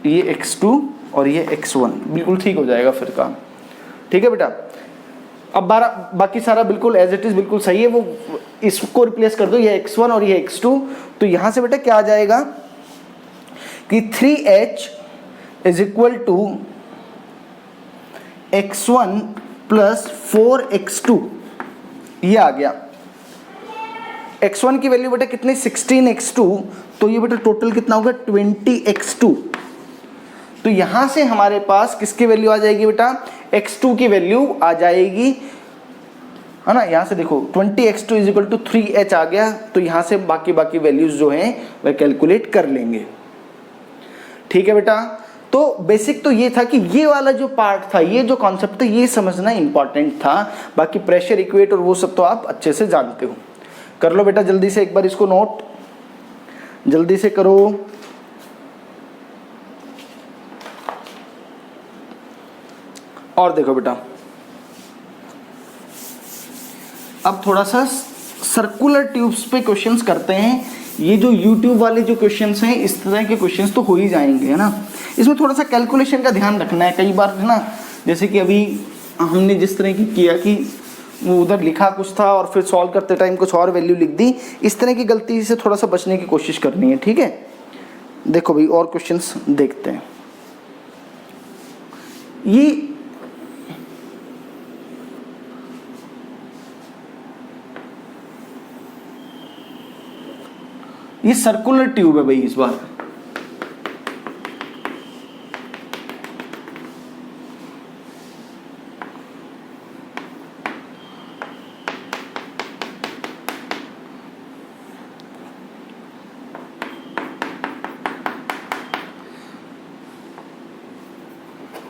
ये x2 और ये x1 बिल्कुल ठीक हो जाएगा फिर काम, ठीक है बेटा। अब बाकी सारा बिल्कुल एज इट इज बिल्कुल सही है, वो इसको रिप्लेस कर दो, ये x1 और ये x2, तो यहां से बेटा क्या आ जाएगा कि 3H is equal to x1 plus 4x2, ये आ गया। x1 की वैल्यू बेटा कितनी, 16x2, तो ये बेटा टोटल कितना होगा 20x2। तो यहां से हमारे पास किसकी वैल्यू आ जाएगी बेटा, x2 की वैल्यू आ जाएगी, है ना। यहां से देखो 20x2 is equal to 3H आ गया, तो यहां से बाकी वैल्यूज जो हैं वह कैलकुलेट कर लेंगे, ठीक है बेटा। तो बेसिक तो ये था कि ये वाला जो पार्ट था, ये जो कॉन्सेप्ट था, ये समझना इंपॉर्टेंट था। बाकी प्रेशर इक्वेट और वो सब तो आप अच्छे से जानते हो। कर लो बेटा जल्दी से एक बार इसको नोट, जल्दी से करो। और देखो बेटा अब थोड़ा सा सर्कुलर ट्यूब्स पे क्वेश्चंस करते हैं। ये जो YouTube वाले जो क्वेश्चंस हैं इस तरह के क्वेश्चंस तो हो ही जाएंगे, है ना। इसमें थोड़ा सा कैलकुलेशन का ध्यान रखना है, कई बार है ना जैसे कि अभी हमने जिस तरह की किया कि वो उधर लिखा कुछ था और फिर सॉल्व करते टाइम कुछ और वैल्यू लिख दी, इस तरह की गलती से थोड़ा सा बचने की कोशिश करनी है, ठीक है। देखो भाई और क्वेश्चंस देखते हैं। ये सर्कुलर ट्यूब है भाई इस बार,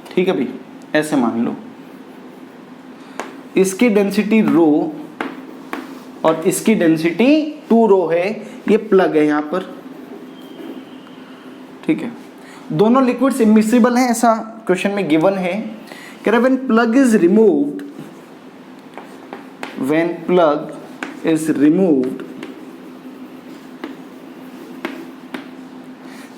ठीक है भाई। ऐसे मान लो इसकी डेंसिटी रो और इसकी डेंसिटी 2 रो है, ये प्लग है यहां पर, ठीक है। दोनों लिक्विड्स इमिसिबल हैं, ऐसा क्वेश्चन में गिवन है। कह रहा when plug is removed, when plug is removed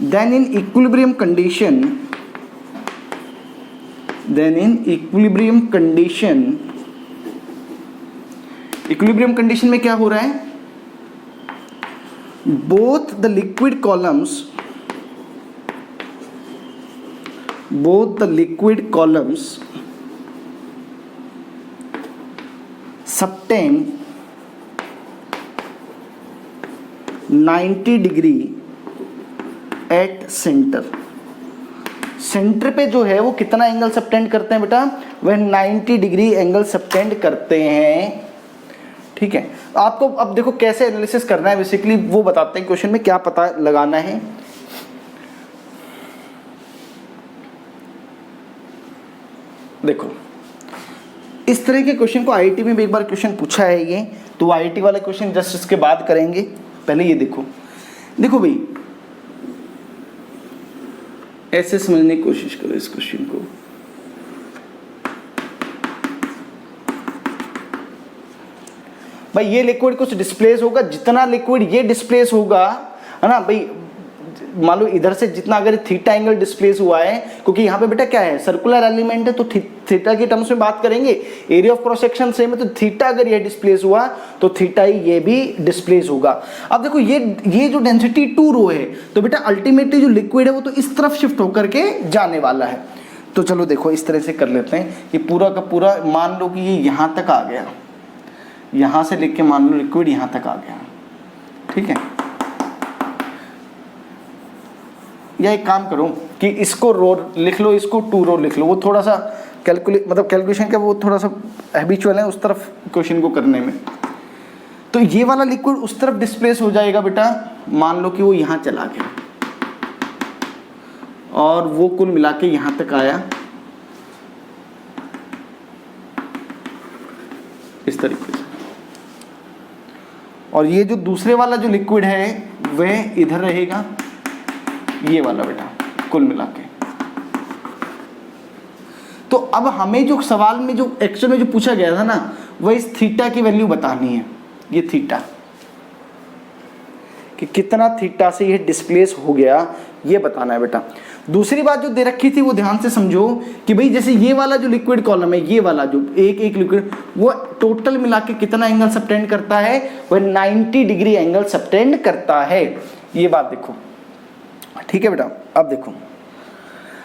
then in equilibrium condition equilibrium condition में क्या हो रहा है, both the liquid columns subtend 90 degree at center। Centre पे जो है वो कितना एंगल सबटेंड करते हैं बेटा, वह 90 डिग्री एंगल सबटेंड करते हैं, ठीक है। आपको अब देखो कैसे एनालिसिस करना है, बेसिकली वो बताते हैं क्वेश्चन में क्या पता लगाना है। देखो इस तरह के क्वेश्चन को आईआईटी में भी एक बार क्वेश्चन पूछा है ये, तो आईआईटी वाला क्वेश्चन जस्ट इसके बाद करेंगे। पहले ये देखो भाई ऐसे समझने की कोशिश करो इस क्वेश्चन को। भाई ये लिक्विड कुछ डिस्प्लेस होगा, जितना लिक्विड ये डिस्प्लेस होगा, है ना भाई, मान लो इधर से जितना अगर थीटा एंगल डिस्प्लेस हुआ है, क्योंकि यहाँ पे बेटा क्या है, सर्कुलर एलिमेंट है, तो थीटा की टर्म्स में बात करेंगे, area of cross section same है, तो थीटा अगर ये डिस्प्लेस हुआ तो थीटा ही ये भी डिस्प्लेस होगा। अब देखो ये जो डेंसिटी 2 रो है, तो बेटा अल्टीमेटली जो लिक्विड है वो तो इस तरफ शिफ्ट होकर के जाने वाला है। तो चलो देखो इस तरह से कर लेते हैं, ये पूरा का पूरा मान लो कि ये यहाँ तक आ गया, यहाँ से लेके मान लो लिक्विड यहाँ तक आ गया, ठीक है। या एक काम करो कि इसको रो लिख लो, इसको 2 रो लिख लो, वो थोड़ा सा कैलकुलेशन का वो थोड़ा सा हैबिचुअल है उस तरफ क्वेश्चन को करने में। तो ये वाला लिक्विड उस तरफ डिस्प्लेस हो जाएगा बेटा, मान लो कि वो यहाँ चला गया और वो कुल मिला के यहाँ तक आया, इस तरीके से। और ये जो दूसरे वाला जो लिक्विड है वह इधर रहेगा, ये वाला बेटा कुल मिला के। तो अब हमें जो सवाल में जो एक्चुअल में जो पूछा गया था ना, वह इस थीटा की वैल्यू बतानी है, ये थीटा कि कितना थीटा से ये डिस्प्लेस हो गया, ये बताना है बेटा। दूसरी बात जो दे रखी थी वो ध्यान से समझो कि भाई जैसे ये वाला जो लिक्विड कॉलम है, ये वाला जो एक लिक्विड, वो टोटल मिला के कितना एंगल सबटेंड करता है, वह 90 डिग्री एंगल सबटेंड करता है, ये बात देखो, ठीक है बेटा। अब देखो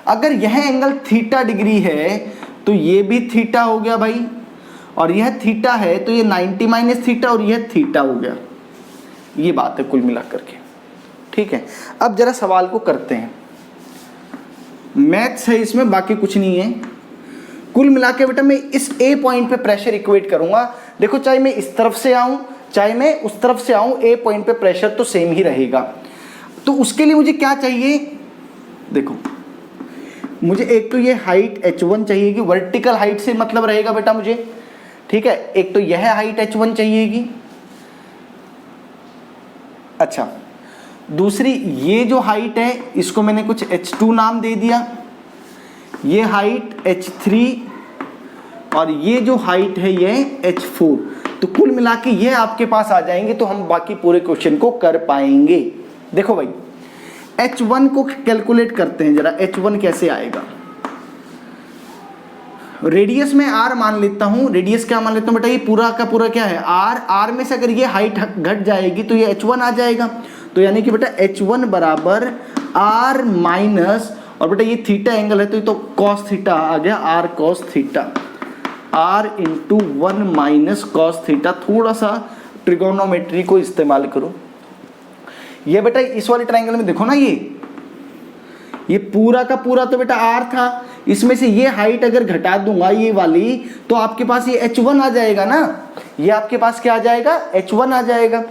अगर यह एंगल थीटा डिग्री है तो ये भी थीटा हो गया भाई, और यह थीटा है तो ये 90 माइनस थीटा और यह थीटा हो गया, ये बात है कुल मिला करके, ठीक है। अब जरा सवाल को करते हैं, मैथ्स है इसमें, बाकी कुछ नहीं है। कुल मिला के बेटा मैं इस ए पॉइंट पे प्रेशर इक्वेट करूंगा। देखो चाहे मैं इस तरफ से आऊं चाहे मैं उस तरफ से आऊं, ए पॉइंट पे प्रेशर तो सेम ही रहेगा। तो उसके लिए मुझे क्या चाहिए, देखो मुझे एक तो ये हाइट h1 चाहिए कि वर्टिकल हाइट से मतलब रहेगा बेटा मुझे, ठीक है। एक तो यह हाइट h1 चाहिएगी, अच्छा। दूसरी ये जो हाइट है इसको मैंने कुछ h2 नाम दे दिया, ये हाइट h3 और ये जो हाइट है ये h4। तो कुल मिला के ये आपके पास आ जाएंगे तो हम बाकी पूरे क्वेश्चन को कर पाएंगे। देखो भाई h1 को कैलकुलेट करते हैं जरा, h1 कैसे आएगा। रेडियस में r मान लेता हूँ, रेडियस क्या मान लेता हूँ बेटा, ये पूरा का पूरा क्या है r में से अगर ये हाइट घट जाएगी तो ये h1 आ जाएगा। तो यानी कि बेटा h1 बराबर r माइनस, और बेटा ये थीटा एंगल है तो ये तो cos थीटा आ गया, r cos theta, r into 1 minus cos theta. थोड़ा सा ट्रिगोनोमेट्री को इस्तेमाल करो। ये बेटा इस वाले ट्रायंगल में देखो ना, ये पूरा का पूरा तो बेटा r था, इसमें से ये हाइट अगर घटा दूंगा ये वाली तो आपके पास ये h1 आ जाएगा ना, ये आपके पास क्या आ जाएगा, h1 आ जाएगा।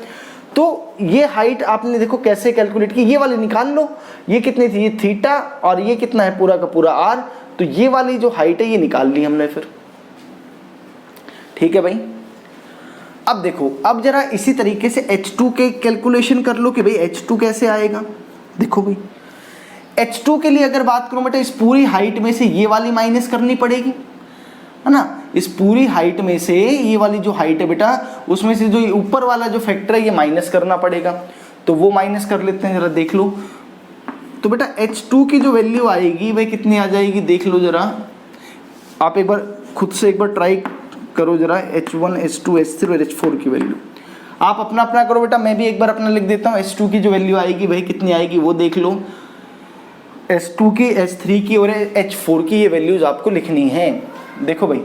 तो ये हाइट आपने देखो कैसे कैलकुलेट की, ये वाली निकाल लो, ये कितनी थी, ये थीटा, और ये कितना है पूरा का पूरा r, तो ये वाली जो हाइट है ये निकाल ली हमने फिर। ठीक है भाई। अब देखो, अब जरा इसी तरीके से h2 के कैलकुलेशन कर लो कि भाई h2 कैसे आएगा। देखो भाई h2 के लिए अगर बात करूं बेटा, इस पूरी हाइट में से ये वाली माइनस करनी पड़ेगी, है ना। इस पूरी हाइट में से ये वाली जो हाइट है बेटा, उसमें से जो ये ऊपर वाला जो फैक्टर है ये माइनस करना पड़ेगा। तो वो माइनस कर लेते हैं, जरा देख लो। तो बेटा h2 की जो वैल्यू आएगी वह कितनी आ जाएगी, देख लो जरा आप एक बार खुद से एक बार ट्राई करो जरा, h1 h2 h3 और h4 की वैल्यू आप अपना अपना करो बेटा। मैं भी एक बार अपना लिख देता हूँ। h2 की जो वैल्यू आएगी वही कितनी आएगी वो देख लो, h2 की, h3 की और h4 की ये वैल्यूज आपको लिखनी है। देखो भाई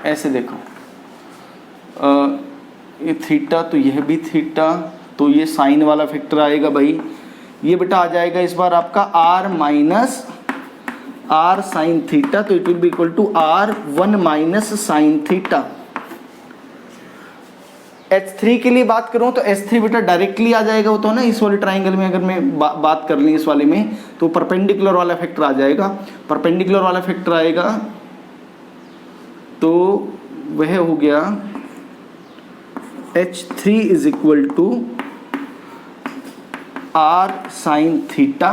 ऐसे देखो, ये थीटा तो यह भी थीटा, तो ये साइन वाला फैक्टर आएगा भाई, ये बेटा आ जाएगा इस बार आपका r minus r sine theta, तो it will be equal to r1 minus sine theta. h3 के लिए बात करूं तो h3 बेटा डायरेक्टली आ जाएगा, वो तो ना इस वाले ट्राइंगल में अगर मैं बात कर ली इस वाले में, तो परपेंडिकुलर वाला फैक्टर आ जाएगा। परपेंडिकुलर वाला फैक्टर आएगा तो वह हो गया h3 is equal to r sine theta.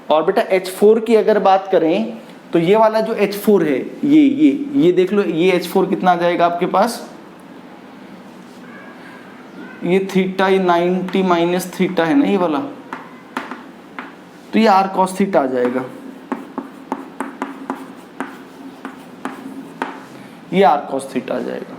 और बेटा h4 की अगर बात करें तो ये वाला जो h4 है, ये देख लो, ये h4 कितना आ जाएगा आपके पास, ये थीटा, ये 90 माइनस थीटा है ना ये वाला, तो ये r cos थीटा आ जाएगा, ये r cos थीटा आ जाएगा।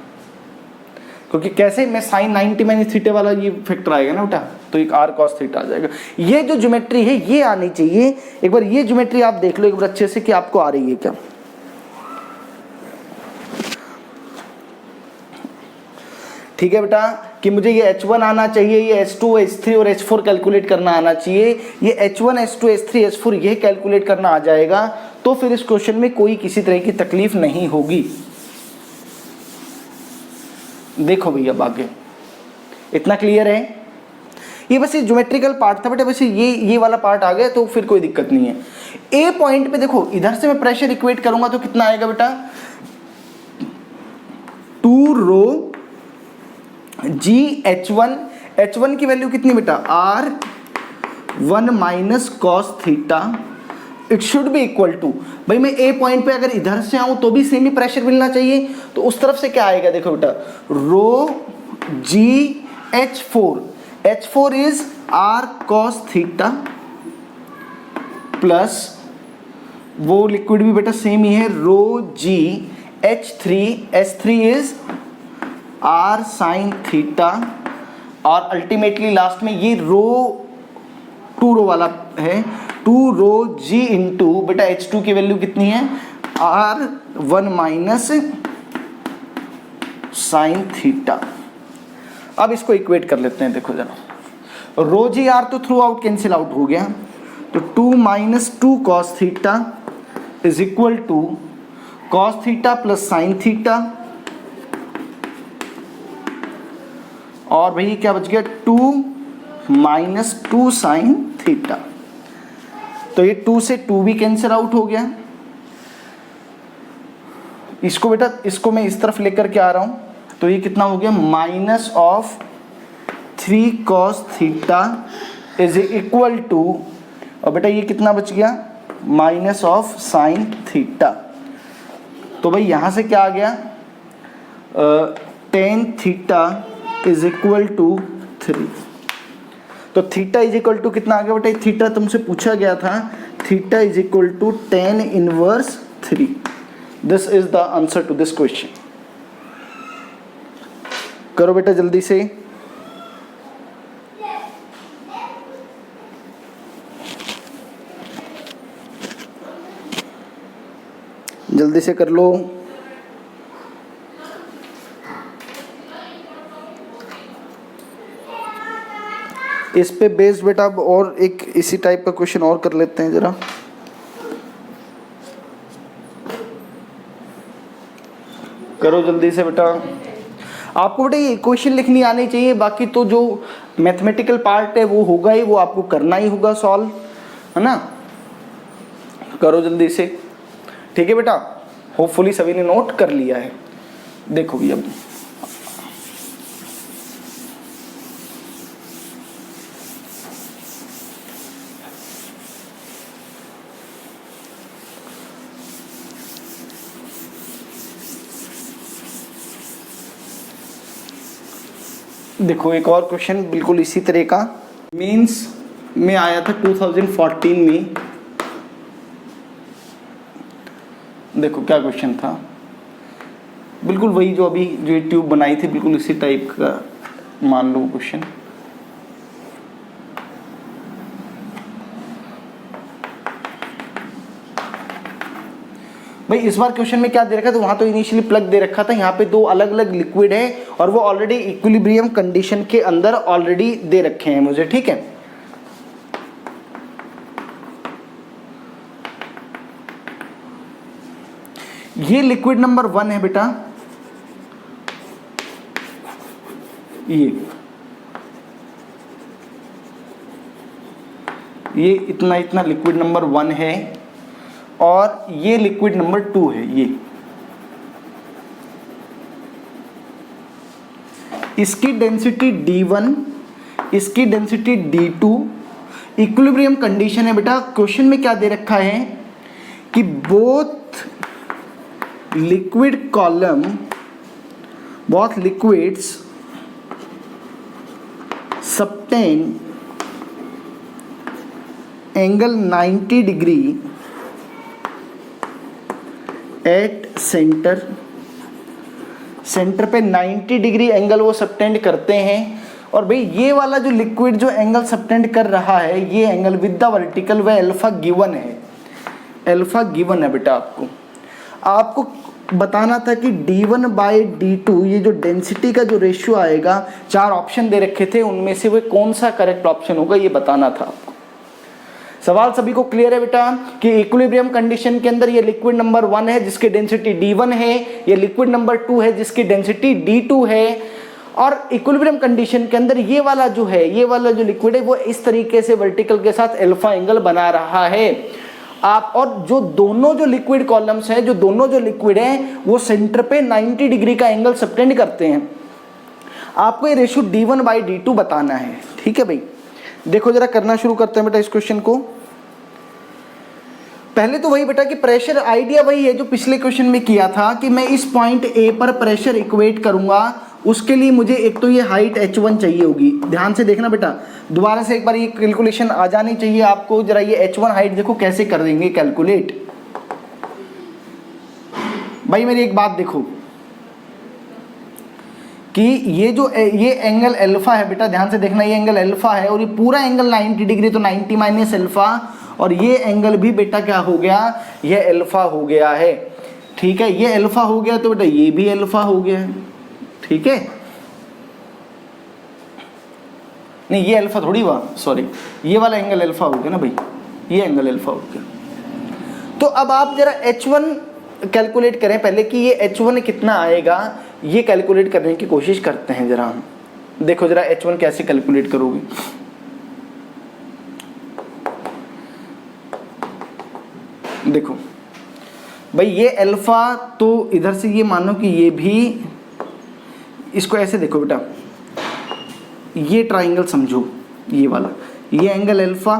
क्योंकि कैसे मैं साइन 90 माइनस थीटा वाला ये फैक्टर आएगा ना बेटा, तो एक r cos थीटा आ जाएगा। ये जो ज्योमेट्री है ये आनी चाहिए। एक बार ये ज्योमेट्री आप देख लो एक बार अच्छे से कि आपको आ रही है क्या। ठीक है बेटा, कि मुझे ये h1 आना चाहिए, ये h2 h3 और h4 कैलकुलेट करना आना चाहिए। ये h1 h2 h3 h4 ये कैलकुलेट करना आ जाएगा तो फिर इस क्वेश्चन में कोई किसी तरह की तकलीफ नहीं होगी। देखो भैया आगे इतना क्लियर है। ये बस ये ज्योमेट्रिकल पार्ट था बेटा, वैसे ये वाला पार्ट आ गया तो फिर कोई दिक्कत नहीं है। ए पॉइंट पे देखो, इधर से मैं प्रेशर इक्वेट करूंगा तो कितना आएगा बेटा, 2 रो जी h1 की वैल्यू कितनी बेटा, r1 minus cos theta, it should be equal to, भाई मैं ए पॉइंट पे अगर इधर से आऊं तो भी सेम ही प्रेशर मिलना चाहिए, तो उस तरफ से क्या आएगा देखो बेटा, रो जी h4 is r cos theta plus वो लिक्विड भी बेटा सेम ही है, rho ji h3 is r sine theta, और अल्टीमेटली लास्ट में ये रो 2 रो वाला है, 2 रो g इंटू बेटा h2 की वैल्यू कितनी है, r1 माइनस साइन थीटा। अब इसको इक्वेट कर लेते हैं। देखो जरा, रो जी आर तो थ्रू आउट कैंसिल आउट हो गया, तो 2 minus 2 cos theta is equal to cos theta plus sine theta, और भाई क्या बच गया, 2 माइनस 2 साइन थीटा। तो ये 2 से 2 भी कैंसिल आउट हो गया। इसको बेटा, इसको मैं इस तरफ लेकर के आ रहा हूं, तो ये कितना हो गया, minus of 3 cos theta is equal to, और बेटा ये कितना बच गया, माइनस ऑफ साइन थीटा। तो भाई यहां से क्या आ गया, tan theta is equal to 3। तो थीटा इज इक्वल टू कितना आ गया बेटा, थीटा तुमसे पूछा गया था, theta is equal to tan inverse 3। This is the answer to this question. करो बेटा जल्दी से। जल्दी से कर लो। इस पे बेस्ड बेटा अब और एक इसी टाइप का क्वेश्चन और कर लेते हैं जरा। करो जल्दी से बेटा। आपको बेटा ये इक्वेशन लिखनी आनी चाहिए, बाकी तो जो मैथमेटिकल पार्ट है वो होगा ही, वो आपको करना ही होगा सॉल्व, है ना। करो जल्दी से, ठीक है बेटा। होपफुली सभी ने नोट कर लिया है। देखो भी अब देखो एक और क्वेश्चन बिल्कुल इसी तरह का, मीन्स में आया था 2014 में। देखो क्या क्वेश्चन था, बिल्कुल वही जो अभी जो ट्यूब बनाई थी, बिल्कुल इसी टाइप का मान लो क्वेश्चन। भाई इस बार क्वेश्चन में क्या दे रखा है, तो वहां तो इनिशियली प्लग दे रखा था, यहाँ पे दो अलग अलग लिक्विड है और वो ऑलरेडी इक्विलिब्रियम कंडीशन के अंदर ऑलरेडी दे रखे हैं मुझे, ठीक है। ये लिक्विड नंबर 1 है बेटा, ये इतना इतना लिक्विड नंबर 1 है और ये लिक्विड नंबर 2 है। ये इसकी डेंसिटी D1, इसकी डेंसिटी D2, इक्विलिब्रियम कंडीशन है बेटा। क्वेश्चन में क्या दे रखा है कि both liquid column, both liquids subtend angle 90 degree at centre. Centre पे 90 डिग्री एंगल वो सबटेंड करते हैं। और भाई ये वाला जो लिक्विड जो एंगल सबटेंड कर रहा है, ये एंगल विद द वर्टिकल वह अल्फा गिवन है, अल्फा गिवन है बेटा। आपको बताना था कि D1 बाई D2 ये जो डेंसिटी का जो रेशियो आएगा, 4 ऑप्शन दे रखे थे, उनमें से वह कौन सा करेक्ट ऑप्शन होगा ये बताना था आपको। सवाल सभी को क्लियर है बेटा कि इक्विलिब्रियम कंडीशन के अंदर ये लिक्विड नंबर 1 है जिसकी डेंसिटी D1 है, ये लिक्विड नंबर 2 है जिसकी डेंसिटी D2 है, और इक्विलिब्रियम कंडीशन के अंदर ये वाला जो है, ये वाला जो लिक्विड है वो इस तरीके से वर्टिकल के साथ अल्फा एंगल बना रहा है। आप और जो दोनों जो लिक्विड कॉलम्स हैं, जो दोनों जो लिक्विड हैं वो सेंटर पे 90 डिग्री का एंगल सबटेंड करते हैं। आपको ये रेशियो D1 बाई D2 बताना है, ठीक है भाई। देखो जरा करना शुरू करते हैं बेटा इस क्वेश्चन को। पहले तो वही बेटा कि प्रेशर, आइडिया वही है जो पिछले क्वेश्चन में किया था कि मैं इस पॉइंट A पर प्रेशर इक्वेट करूंगा। उसके लिए मुझे एक तो ये हाइट h1 चाहिए होगी। ध्यान से देखना बेटा, दोबारा से एक बार ये कैलकुलेशन आ जानी चाहिए आपको। जरा ये h1 हाइट देखो कैसे कर देंगे कैलकुलेट। भाई मेरी एक बात देखो कि ये एंगल अल्फा है बेटा, ध्यान से देखना, ये एंगल अल्फा है और ये पूरा एंगल 90 डिग्री, तो 90 माइनस अल्फा, और ये एंगल भी बेटा क्या हो गया, ये अल्फा हो गया है, ठीक है। ये अल्फा हो गया तो बेटा ये भी अल्फा हो गया है, ठीक है। नहीं ये अल्फा थोड़ी हुआ, सॉरी, ये वाला एंगल अल्फा हो गया ना भाई, ये एंगल अल्फा हो गया। तो अब आप जरा h1 कैलकुलेट करें पहले कि ये h1 कितना आएगा, ये कैलकुलेट करने की कोशिश करते हैं जरा हम। देखो जरा h1 कैसे कैलकुलेट करोगे। देखो भाई ये अल्फा, तो इधर से ये मानो कि ये भी, इसको ऐसे देखो बेटा, ये ट्राइंगल समझो, ये वाला, ये एंगल अल्फा।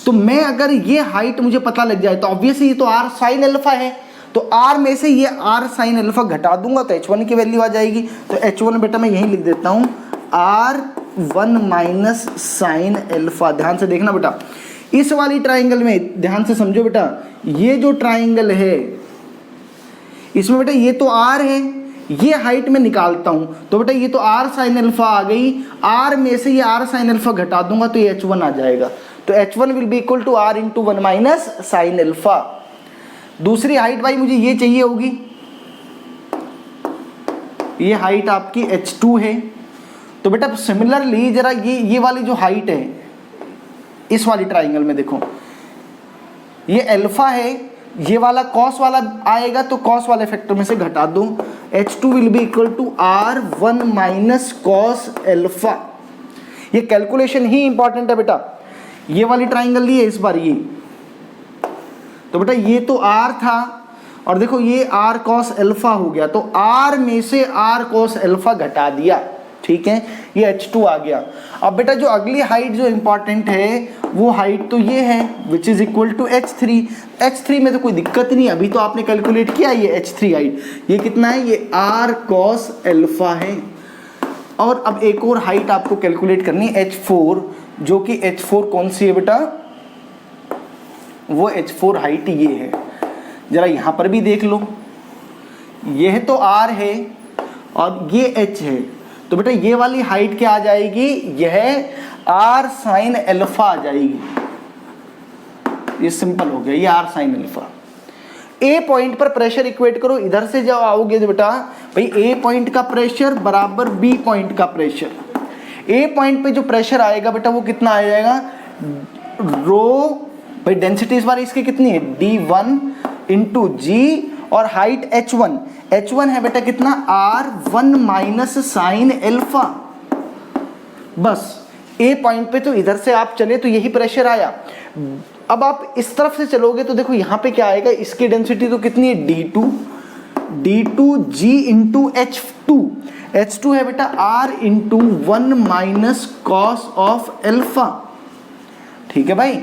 तो मैं अगर ये हाइट मुझे पता लग जाए तो ऑब्वियसली ये तो r साइन अल्फा है, तो r में से ये r साइन अल्फा घटा दूंगा तो h1 की वैल्यू आ जाएगी। तो h1 बेटा मैं यहीं लिख देता हूँ, r 1 माइनस साइन एल्फा। ध्यान से देखना बेटा, इस वाली ट्राइंगल में ध्यान से समझो बेटा, ये जो ट्राइंगल है इसमें बेटा ये तो आर है, ये हाइट में निकालता हूं तो बेटा ये तो आर साइन अल्फा आ गई, आर में से ये आर साइन अल्फा घटा दूंगा तो ये H1 आ जाएगा। तो H1 will be equal to R into 1 minus sine alpha. दूसरी हाइट भाई मुझे ये चाहिए होगी, ये हाइट आपकी H2 है। तो बेटा सिमिलरली जरा ये वाली जो हाइट है इस वाली ट्राइंगल में देखो, ये अल्फा है, ये वाला कॉस वाला आएगा तो कॉस वाले फैक्टर में से घटा दूं, H2 will be equal to R1 minus cos alpha. ये कैलकुलेशन ही इंपॉर्टेंट है बेटा। ये वाली ट्राइंगल ली है इस बार ये, तो बेटा ये तो R था और देखो ये R कॉस अल्फा हो गया, तो R में से R कॉस अल्फा घटा दिया, ठीक है, ये H2 आ गया। अब बेटा जो अगली हाइट जो इंपॉर्टेंट है वो हाइट तो ये है which is equal to H3। H3 में तो कोई दिक्कत नहीं, अभी तो आपने कैलकुलेट किया ये H3 हाइट, ये कितना है, ये R कॉस अल्फा है। और अब एक और हाइट आपको कैलकुलेट करनी है H4, जो कि H4 कौन सी है बेटा, वो H4 हाइट ये है। जरा यहां पर भी देख लो, यह तो R है और ये H है, तो बेटा ये वाली हाइट क्या आ जाएगी, यह R साइन अल्फा आ जाएगी। ये सिंपल हो गया, ये R साइन अल्फा। ए पॉइंट पर प्रेशर इक्वेट करो, इधर से जब आओगे तो बेटा भाई ए पॉइंट का प्रेशर बराबर बी पॉइंट का प्रेशर। ए पॉइंट पे जो प्रेशर आएगा बेटा वो कितना आ जाएगा, रो भाई डेंसिटी इस बार इसकी कितनी है, D1 इंटू जी, और हाइट H1, H1 है बेटा कितना, R1 माइनस साइन एल्फा। बस ए पॉइंट पे तो इधर से आप चले तो यही प्रेशर आया। अब आप इस तरफ से चलोगे तो देखो यहाँ पे क्या आएगा, इसकी डेंसिटी तो कितनी है, D2 G इंटू H2 है बेटा R into 1 minus cos of alpha, ठीक है भाई,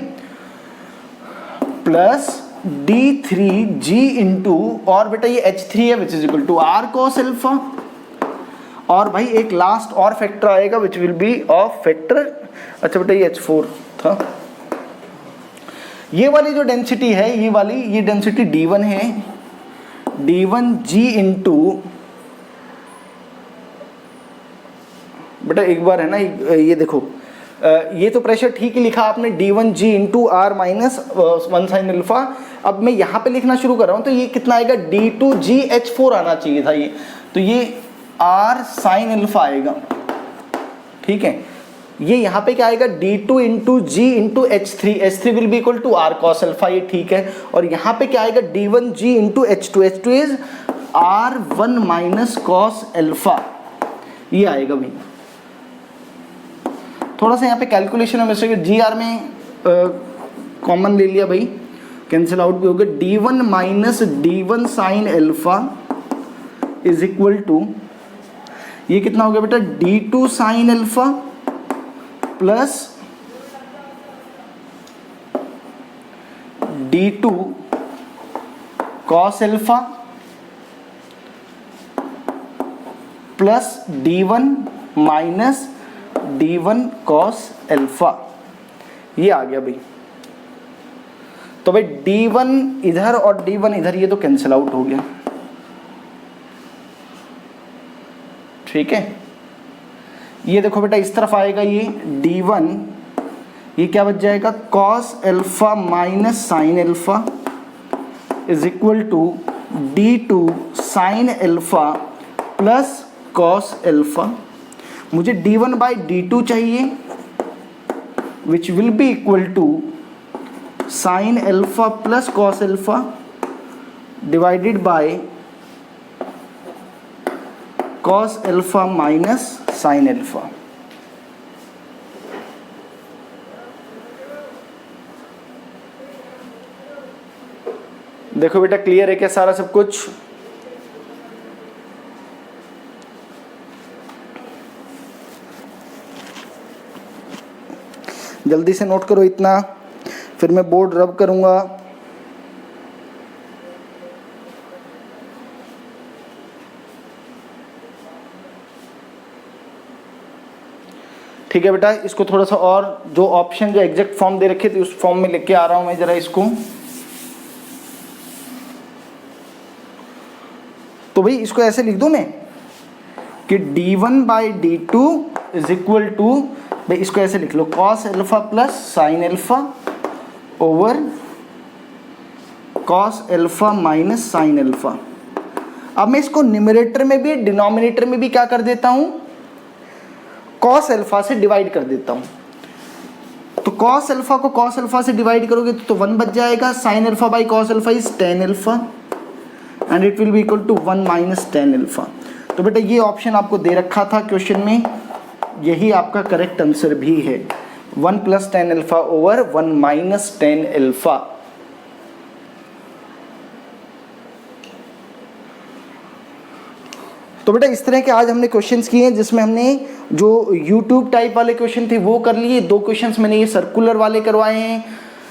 प्लस D3G इंटू, और बेटा ये H3 है which is equal to R cos alpha. और भाई एक लास्ट और फैक्टर आएगा which will be of factor, अच्छा बेटा ये H4 था। ये वाली जो डेंसिटी है, ये वाली ये डेंसिटी D1 है, D1G इंटू, बेटा एक बार है ना ये देखो, ये तो प्रेशर ठीक ही लिखा आपने, D1G into R minus 1 sine alpha. अब मैं यहाँ पे लिखना शुरू कर रहा हूँ तो ये कितना आएगा, D2G H4 आना चाहिए था ये, तो ये R साइन अल्फा आएगा, ठीक है। ये यहाँ पे क्या आएगा, D2 into G into H3 will be equal to R cos alpha, ये ठीक है। और यहाँ पे क्या आएगा, D1G into H2 is R1 minus cos alpha, ये आएगा भाई। थोड़ा सा यहाँ पे कैलकुलेशन में मिस्टेक, GR में कॉमन ले लिया भाई, कैंसिल आउट भी हो गया, D1 minus D1 sine alpha is equal to, ये कितना हो गया बेटा, D2 sine alpha plus D2 cos alpha plus D1 minus D1 cos alpha, ये आ गया भाई। तो भाई D1 इधर और D1 इधर, ये तो कैंसिल आउट हो गया, ठीक है। ये देखो बेटा इस तरफ आएगा ये D1, ये क्या बच जाएगा, cos alpha minus sine alpha is equal to D2 sine alpha plus cos alpha. मुझे D1 बाई D2 चाहिए which will be equal to sine alpha plus cos alpha divided by cos alpha minus sine alpha. देखो बेटा clear है क्या सारा सब कुछ, जल्दी से नोट करो इतना, फिर मैं बोर्ड रब करूंगा। ठीक है बेटा, इसको थोड़ा सा और जो ऑप्शन जो एग्जैक्ट फॉर्म दे रखे थे उस फॉर्म में लेके आ रहा हूं मैं जरा इसको। तो भाई इसको ऐसे लिख दूं मैं कि d1/d2 इज इक्वल टू, भाई इसको ऐसे लिख लो, cos alpha plus sine alpha over cos alpha minus sine alpha. अब मैं इसको न्यूमरेटर में भी डिनोमिनेटर में भी क्या कर देता हूं, cos अल्फा से डिवाइड कर देता हूं। तो cos अल्फा को cos अल्फा से डिवाइड करोगे तो 1 बच जाएगा, sin alpha by cos alpha is tan alpha and it will be equal to 1 minus tan alpha. तो बेटा ये ऑप्शन आपको दे रखा था क्वेश्चन में, यही आपका करेक्ट आंसर भी है, 1 plus tan alpha over 1 minus tan alpha. तो बेटा इस तरह के आज हमने क्वेश्चंस किए हैं जिसमें हमने जो YouTube टाइप वाले क्वेश्चन थे वो कर लिए, 2 क्वेश्चंस मैंने ये सर्कुलर वाले करवाए हैं,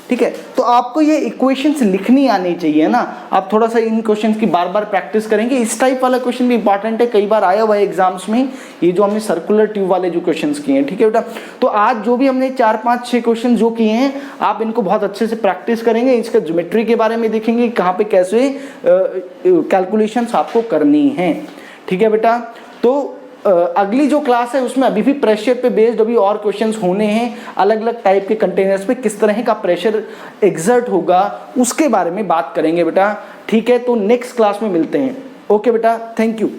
ठीक है। तो आपको ये इक्वेशंस लिखनी आनी चाहिए ना, आप थोड़ा सा इन क्वेश्चंस की बार बार प्रैक्टिस करेंगे। इस टाइप वाला क्वेश्चन भी इंपॉर्टेंट है, कई बार आया हुआ है एग्जाम्स में, ये जो हमने सर्कुलर ट्यूब वाले जो क्वेश्चंस किए हैं, ठीक है बेटा। तो आज जो भी हमने 4, 5, 6 क्वेश्चन जो किए हैं आप इनको बहुत अच्छे से प्रैक्टिस करेंगे, इसका ज्योमेट्री के बारे में देखेंगे कहाँ पे कैसे कैलकुलेशंस आपको करनी है, ठीक है बेटा। तो अगली जो क्लास है उसमें अभी भी प्रेशर पे बेस्ड अभी और क्वेश्चंस होने हैं, अलग अलग टाइप के कंटेनर्स पे किस तरह का प्रेशर एग्जर्ट होगा उसके बारे में बात करेंगे बेटा, ठीक है। तो नेक्स्ट क्लास में मिलते हैं, ओके बेटा, थैंक यू।